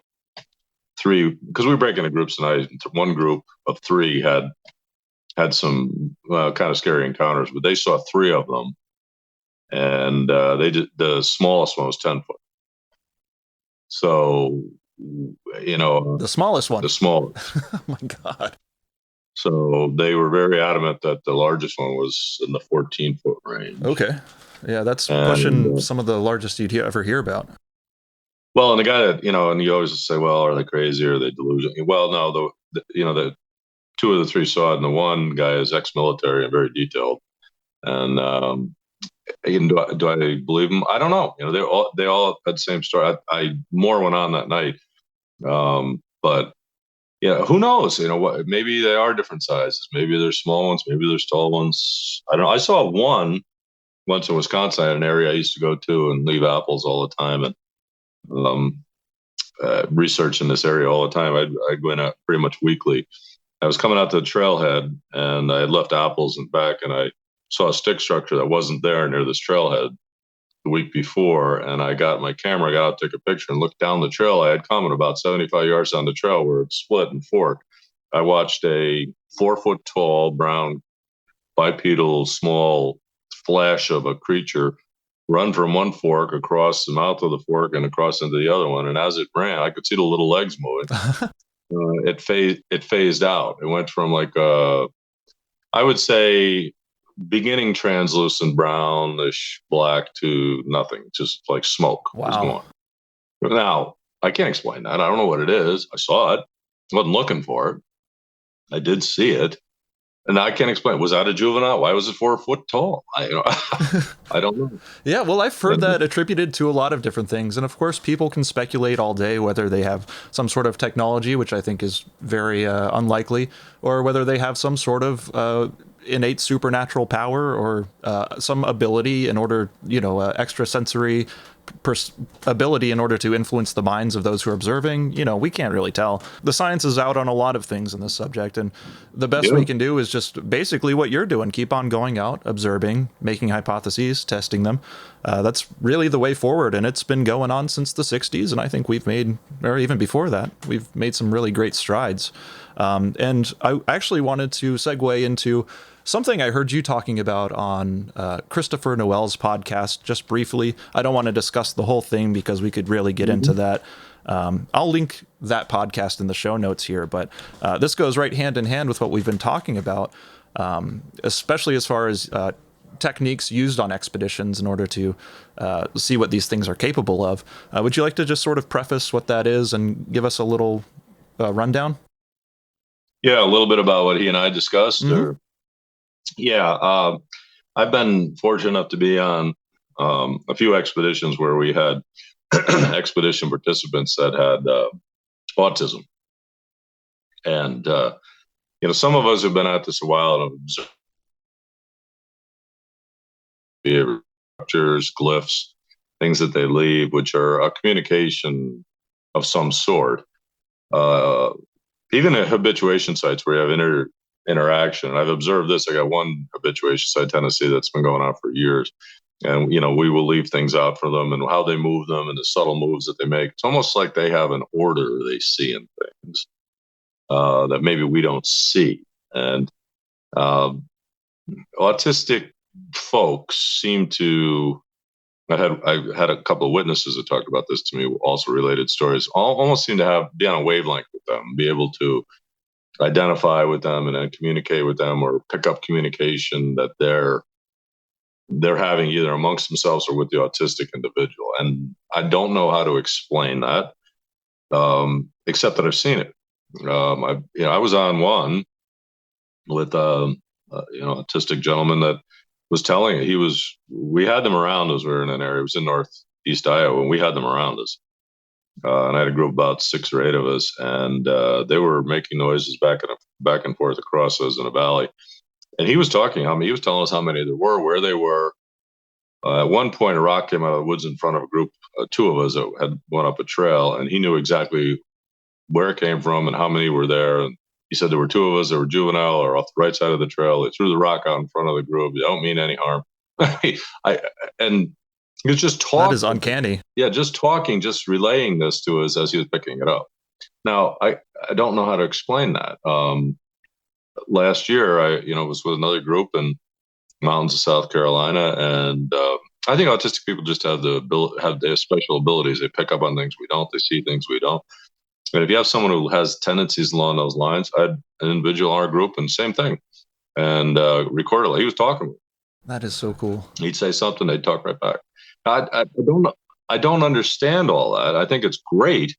because we break into groups, and one group of 3 had some kind of scary encounters, but they saw 3 of them. And the smallest one was 10 foot. So, the smallest one. The smallest. Oh my God. So they were very adamant that the largest one was in the 14-foot range. Okay. Yeah, that's pushing some of the largest you'd ever hear about. Well, and the guy that, and you always say, well, are they crazy? Or are they delusional? Well, no, the 2 of the 3 saw it, and the one guy is ex-military and very detailed. And do I believe them? I don't know. They all had the same story. I more went on that night. But yeah, who knows? What? Maybe they are different sizes. Maybe there's small ones. Maybe there's tall ones. I don't know. I saw one once in Wisconsin, an area I used to go to and leave apples all the time, and research in this area all the time. I'd go in pretty much weekly. I was coming out to the trailhead, and I had left apples in back, and I saw a stick structure that wasn't there near this trailhead the week before, and I got my camera, got out, took a picture, and looked down the trail. I had come about 75 yards down the trail where it split and forked. I watched a 4-foot tall, brown, bipedal, small flash of a creature run from one fork across the mouth of the fork and across into the other one. And as it ran, I could see the little legs moving. It phased out. It went from like I would say beginning translucent brownish black to nothing, just like smoke was going. Now, I can't explain that. I don't know what it is. I saw it. I wasn't looking for it. I did see it. And I can't explain. Was that a juvenile? Why was it 4 foot tall? I don't know. Yeah, well, I've heard that attributed to a lot of different things. And of course, people can speculate all day whether they have some sort of technology, which I think is very unlikely, or whether they have some sort of innate supernatural power or some ability in order, extrasensory ability in order to influence the minds of those who are observing. We can't really tell. The science is out on a lot of things in this subject, and the best we can do is just basically what you're doing. Keep on going out, observing, making hypotheses, testing them. That's really the way forward, and it's been going on since the 60s, and I think we've made, or even before that, we've made some really great strides. And I actually wanted to segue into something I heard you talking about on Christopher Noel's podcast just briefly. I don't want to discuss the whole thing because we could really get into that. I'll link that podcast in the show notes here, but this goes right hand in hand with what we've been talking about, especially as far as techniques used on expeditions in order to see what these things are capable of. Would you like to just sort of preface what that is and give us a little rundown? Yeah, a little bit about what he and I discussed. Yeah, I've been fortunate enough to be on a few expeditions where we had expedition participants that had autism. And, some of us have been at this a while and observed behavior structures, glyphs, things that they leave, which are a communication of some sort. Even at habituation sites where you have interaction. I've observed this. I got one habituation site, Tennessee, that's been going on for years. And, we will leave things out for them and how they move them and the subtle moves that they make. It's almost like they have an order they see in things that maybe we don't see. And autistic folks seem to, I had a couple of witnesses that talked about this to me, also related stories, almost seem to be on a wavelength with them, be able to identify with them and then communicate with them or pick up communication that they're having either amongst themselves or with the autistic individual. And I don't know how to explain that, except that I've seen it. I was on one with autistic gentleman that was telling it. We had them around us. We were in an area, it was in northeast Iowa, and we had them around us. and I had a group of about 6 or 8 of us, and they were making noises back and forth across us in a valley. And he was talking. He was telling us how many there were, where they were. At one point, a rock came out of the woods in front of a group, 2 of us that had went up a trail, and he knew exactly where it came from and how many were there. And he said there were 2 of us that were juvenile or off the right side of the trail. They threw the rock out in front of the group. They don't mean any harm. And he was just talking. That is uncanny. Yeah, just talking, just relaying this to us as he was picking it up. Now, I don't know how to explain that. Last year, I was with another group in mountains of South Carolina, and I think autistic people just have their special abilities. They pick up on things we don't. They see things we don't. And if you have someone who has tendencies along those lines, I had an individual in our group, and same thing, and recorded it. He was talking. That is so cool. He'd say something, they'd talk right back. I don't understand all that. I think it's great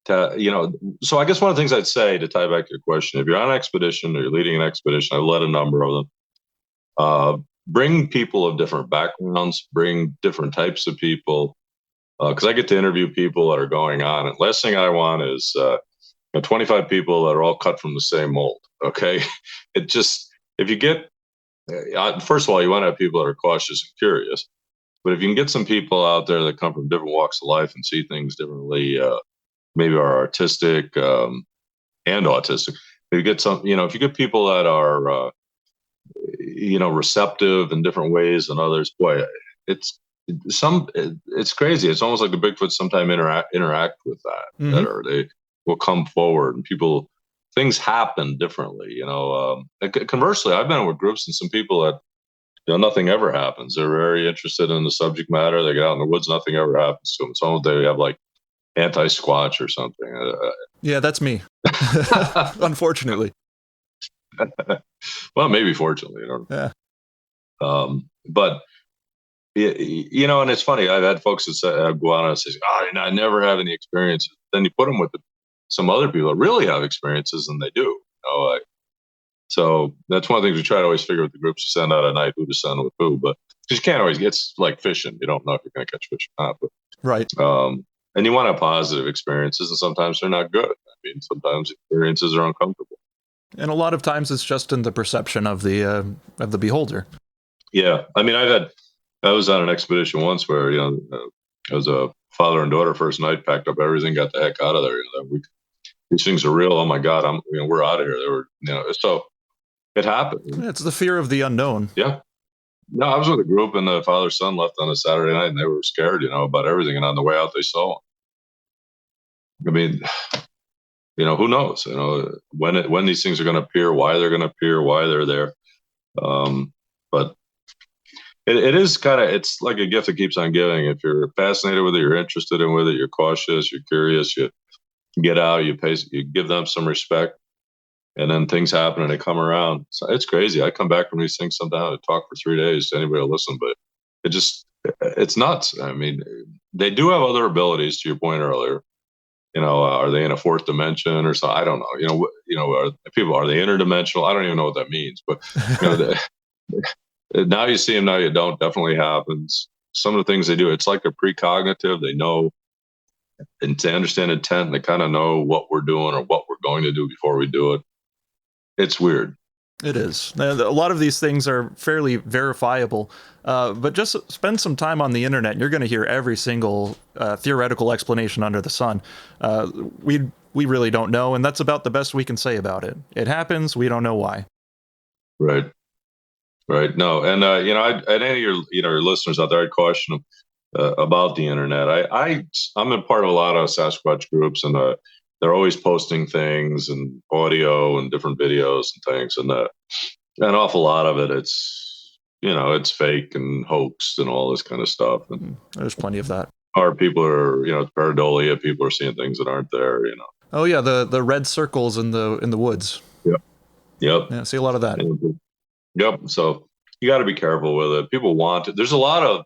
to, so I guess one of the things I'd say to tie back to your question, if you're on an expedition or you're leading an expedition, I've led a number of them, bring people of different backgrounds, bring different types of people, because I get to interview people that are going on. And last thing I want is 25 people that are all cut from the same mold. Okay. It just, if you get, first of all, you want to have people that are cautious and curious. But if you can get some people out there that come from different walks of life and see things differently, maybe are artistic and autistic. If you get if you get people that are, receptive in different ways than others, boy, it's crazy. It's almost like the Bigfoot sometimes interact with that. Mm-hmm. They will come forward and things happen differently. Conversely, I've been with groups and some people that, nothing ever happens. They're very interested in the subject matter. They get out in the woods, nothing ever happens to them. Some they have like anti-Squatch or something. Yeah, that's me. Unfortunately. Well, maybe fortunately. Yeah. But and it's funny. I've had folks that say, go on and say, I never have any experiences. Then you put them with some other people that really have experiences, and they do. So that's one of the things we try to always figure with the groups to send out at night, who to send with who. But you can't always. It's like fishing. You don't know if you're going to catch fish or not. But, right. And you want to have positive experiences, and sometimes they're not good. I mean, sometimes experiences are uncomfortable. And a lot of times it's just in the perception of the beholder. Yeah. I mean, I was on an expedition once where, it was a father and daughter first night, packed up everything, got the heck out of there. These things are real. Oh my God. We're out of here. They were, so it happened. It's the fear of the unknown. Yeah. No, I was with a group, and the father son left on a Saturday night, and they were scared, about everything. And on the way out, they saw them. I mean, who knows? When these things are going to appear, why they're going to appear, why they're there. But it is it's like a gift that keeps on giving. If you're fascinated with it, you're interested in with it, you're cautious, you're curious, you get out, you give them some respect. And then things happen and they come around. So it's crazy. I come back from these things sometimes and talk for 3 days to anybody will listen, but it's nuts. I mean, they do have other abilities, to your point earlier. Are they in a 4th dimension or so? I don't know. Are they interdimensional? I don't even know what that means. But now you see them, now you don't. Definitely happens. Some of the things they do, it's like a precognitive. They know, and they understand intent, and they kind of know what we're doing or what we're going to do before we do it. It's weird. It is. A lot of these things are fairly verifiable, but just spend some time on the internet and you're going to hear every single theoretical explanation under the sun. We really don't know, and that's about the best we can say about it. It happens. We don't know why. Right. No, and and any of your listeners out there, I'd caution them about the internet. I'm a part of a lot of Sasquatch groups, and they're always posting things and audio and different videos and things, and an awful lot of it, it's fake and hoax and all this kind of stuff. And there's plenty of that. Or people are, pareidolia. People are seeing things that aren't there. Oh yeah, the red circles in the woods. Yep. Yeah, see a lot of that. Yep. So you got to be careful with it. People want it. There's a lot of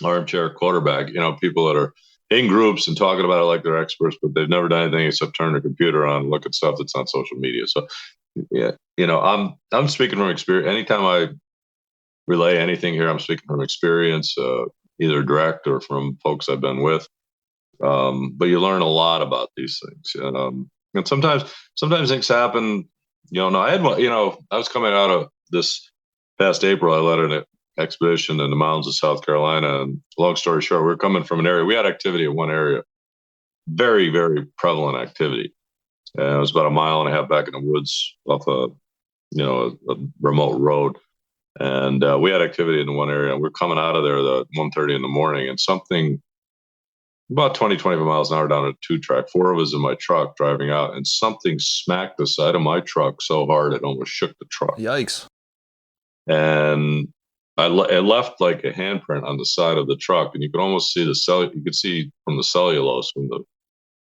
armchair quarterback. People that are in groups and talking about it like they're experts, but they've never done anything except turn their computer on and look at stuff that's on social media. So, yeah, I'm speaking from experience. Anytime I relay anything here, I'm speaking from experience, either direct or from folks I've been with. But you learn a lot about these things. And sometimes things happen. No, I had one. I was coming out of this past April. I led an expedition in the mountains of South Carolina. And long story short, we were coming from an area. We had activity in one area, very, very prevalent activity. And it was about a mile and a half back in the woods off a remote road. And we had activity in one area. And we're coming out of there at 1:30 in the morning, and something about 25 miles an hour down a 2-track. 4 of us in my truck driving out, and something smacked the side of my truck so hard it almost shook the truck. Yikes. And it left like a handprint on the side of the truck, and you could almost see you could see from the cellulose, from the,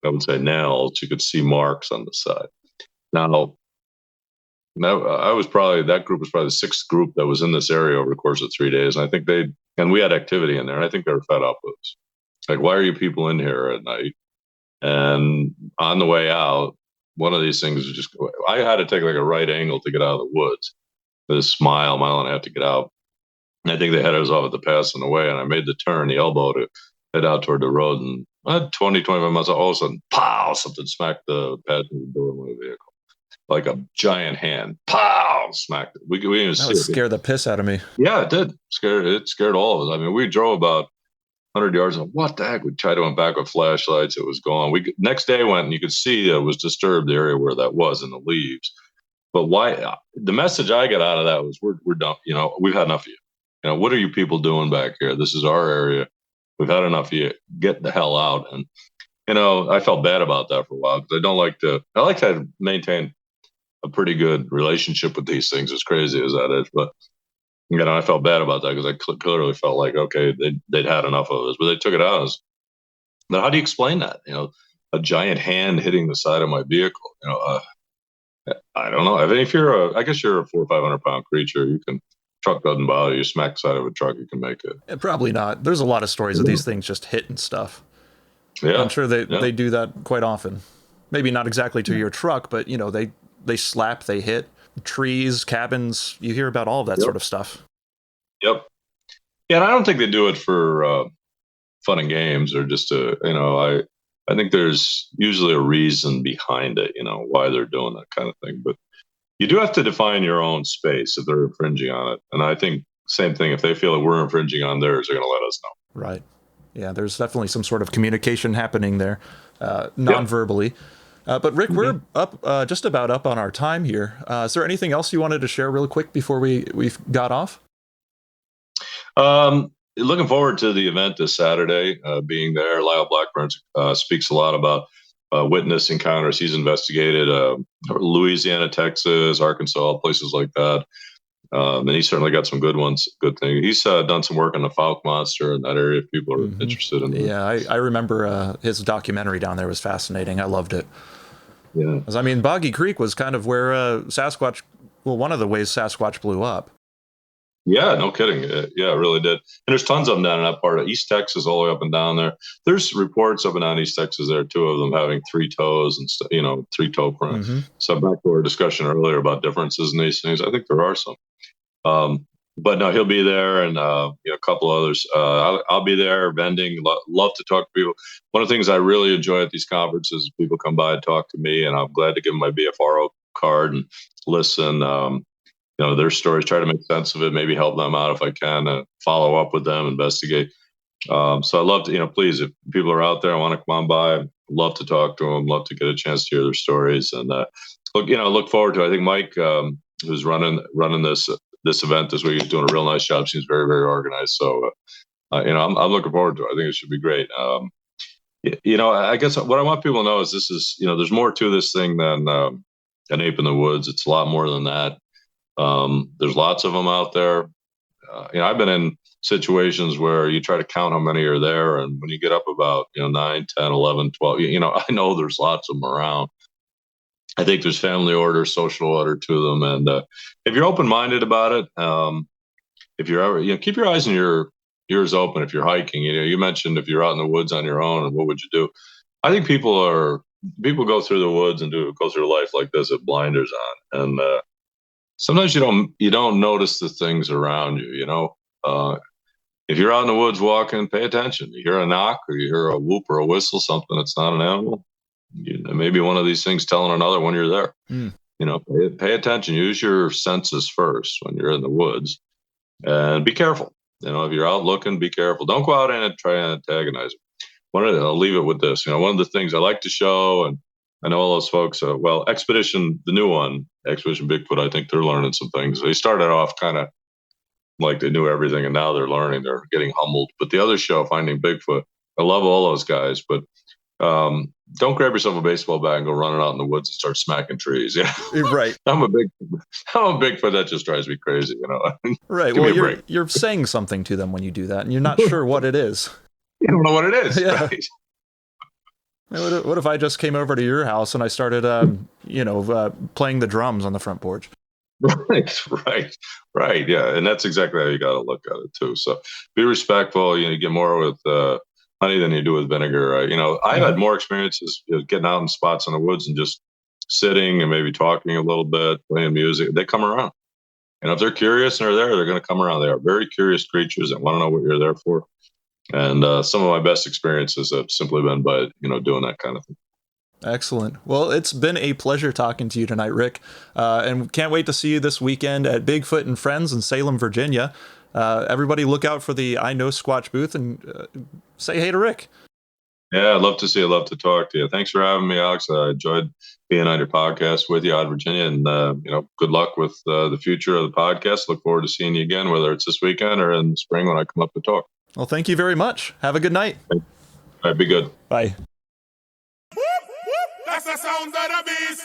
I would say, nails, you could see marks on the side. Now that group was probably the 6th group that was in this area over the course of 3 days. And I think we had activity in there, and I think they were fed up with us. Like, why are you people in here at night? And on the way out, one of these things was I had to take like a right angle to get out of the woods. This mile and a half to get out. And I think they had us off at the pass on the way, and I made the turn, the elbow, to head out toward the road. And I had 25 miles, all of a sudden, pow, something smacked the passenger door of my vehicle. Like a giant hand, pow, smacked it. We didn't even see it. Scared the piss out of me. Yeah, it did. It scared all of us. I mean, we drove about 100 yards, and what the heck? We tried to went back with flashlights. It was gone. Next day went, and you could see it was disturbed, the area where that was in the leaves. But why? The message I got out of that was, we're done. We've had enough of you. What are you people doing back here? This is our area. We've had enough of you. Get the hell out. And I felt bad about that for a while, because I like to maintain a pretty good relationship with these things, as crazy as that is. But I felt bad about that, because I clearly felt like, okay, they'd had enough of us, but they took it out. Now, how do you explain that? A giant hand hitting the side of my vehicle. I don't know. I mean, I guess you're a 400 or 500 pound creature. Truck doesn't bother you. Smack the side of a truck, you can make it. Probably not. There's a lot of stories of these things just hitting stuff. Yeah, I'm sure they do that quite often. Maybe not exactly to your truck, but they slap, they hit trees, cabins. You hear about all of that sort of stuff. Yep. Yeah, and I don't think they do it for fun and games, or just I think there's usually a reason behind it, why they're doing that kind of thing. But you do have to define your own space if they're infringing on it. And I think same thing, if they feel that we're infringing on theirs, they're going to let us know. Right. Yeah, there's definitely some sort of communication happening there, non-verbally. But Rick, we're up just about up on our time here. Is there anything else you wanted to share real quick before we got off? Looking forward to the event this Saturday, being there. Lyle Blackburn speaks a lot about witness encounters he's investigated, Louisiana, Texas, Arkansas, places like that. And he's certainly got some good ones, good things. He's done some work on the Fouke monster in that area if people are interested in that. Yeah, I remember his documentary down there was fascinating. I loved it. Yeah. I mean, Boggy Creek was kind of where Sasquatch, one of the ways Sasquatch blew up. Yeah, no kidding. Yeah, it really did. And there's tons of them down in that part of East Texas, all the way up and down there. There's reports up and down East Texas there, 2 of them having 3 toes and 3 toe prints. So back to our discussion earlier about differences in these things, I think there are some. But no, he'll be there, and a couple others. I'll be there vending. Love to talk to people. One of the things I really enjoy at these conferences is people come by and talk to me, and I'm glad to give them my BFRO card and listen. Their stories, try to make sense of it, maybe help them out if I can, follow up with them, investigate. So I love to, please, if people are out there, I want to come on by, love to talk to them, love to get a chance to hear their stories. And look forward to it. I think Mike, who's running this event this week, is doing a real nice job. Seems very, very organized. So, I'm looking forward to it. I think it should be great. I guess what I want people to know is this is, there's more to this thing than an ape in the woods. It's a lot more than that. There's lots of them out there. I've been in situations where you try to count how many are there, and when you get up about 9, 10, 11, 12, I know there's lots of them around. I think there's family order, social order to them, and if you're open-minded about it, if you're ever, keep your eyes and your ears open. If you're hiking, you mentioned if you're out in the woods on your own, and what would you do? I think people go through the woods and go through life like this with blinders on, and sometimes you don't notice the things around you. if you're out in the woods walking, pay attention. You hear a knock or you hear a whoop or a whistle, something that's not an animal. Maybe one of these things telling another when you're there. Pay attention. Use your senses first when you're in the woods, and be careful. If you're out looking, be careful. Don't go out and try and antagonize them. I'll leave it with this. One of the things I like to show, and I know all those folks, Expedition, the new one, Expedition Bigfoot, I think they're learning some things. They started off kind of like they knew everything, and now they're learning. They're getting humbled. But the other show, Finding Bigfoot, I love all those guys, but don't grab yourself a baseball bat and go running out in the woods and start smacking trees. Yeah, right. I'm a Bigfoot. That just drives me crazy. Right. Well, you're saying something to them when you do that, and you're not sure what it is. You don't know what it is. Yeah. Right? What if I just came over to your house and I started, playing the drums on the front porch? Right. Yeah, and that's exactly how you got to look at it too. So be respectful. You get more with honey than you do with vinegar. I've had more experiences getting out in spots in the woods and just sitting and maybe talking a little bit, playing music. They come around. If they're curious and they're going to come around. They are very curious creatures that want to know what you're there for. And some of my best experiences have simply been by, doing that kind of thing. Excellent. Well, it's been a pleasure talking to you tonight, Rick. And can't wait to see you this weekend at Bigfoot and Friends in Salem, Virginia. Everybody look out for the IKNOWSQUATCH booth and say hey to Rick. Yeah, I'd love to see you. I'd love to talk to you. Thanks for having me, Alex. I enjoyed being on your podcast with you, Odd Virginia. And, good luck with the future of the podcast. Look forward to seeing you again, whether it's this weekend or in the spring when I come up to talk. Well, thank you very much. Have a good night. All right, be good. Bye. That's the sound of the beast.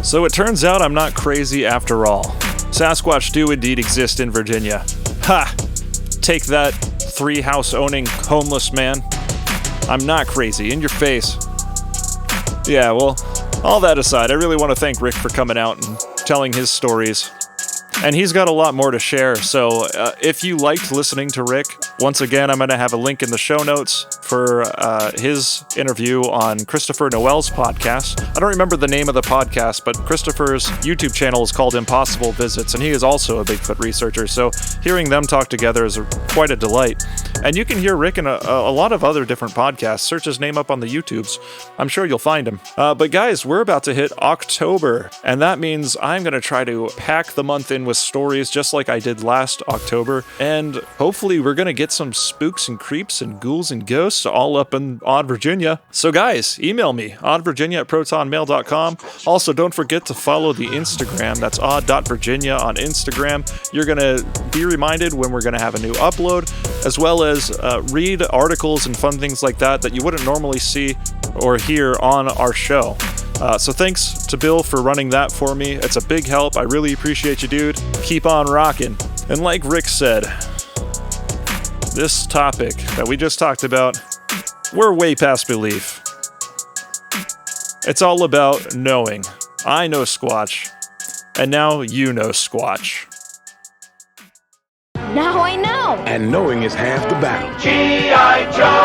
So it turns out I'm not crazy after all. Sasquatch do indeed exist in Virginia. Ha! Take that, 3-house owning homeless man. I'm not crazy, in your face. Yeah, well, all that aside, I really want to thank Rick for coming out and telling his stories. And he's got a lot more to share, so if you liked listening to Rick, once again, I'm going to have a link in the show notes for his interview on Christopher Noel's podcast. I don't remember the name of the podcast, but Christopher's YouTube channel is called Impossible Visits, and he is also a Bigfoot researcher, so hearing them talk together is quite a delight. And you can hear Rick in a lot of other different podcasts. Search his name up on the YouTubes. I'm sure you'll find him. But guys, we're about to hit October, and that means I'm going to try to pack the month in with stories just like I did last October, and hopefully we're going to get some spooks and creeps and ghouls and ghosts all up in Odd Virginia. So guys, email me, oddvirginia@protonmail.com. Also, don't forget to follow the Instagram. That's odd.virginia on Instagram. You're going to be reminded when we're going to have a new upload, as well as read articles and fun things like that you wouldn't normally see or hear on our show. So thanks to Bill for running that for me. It's a big help. I really appreciate you, dude. Keep on rocking. And like Rick said, this topic that we just talked about, we're way past belief. It's all about knowing. I know Squatch, and now you know Squatch. Now I know. And knowing is half the battle. G.I. Joe.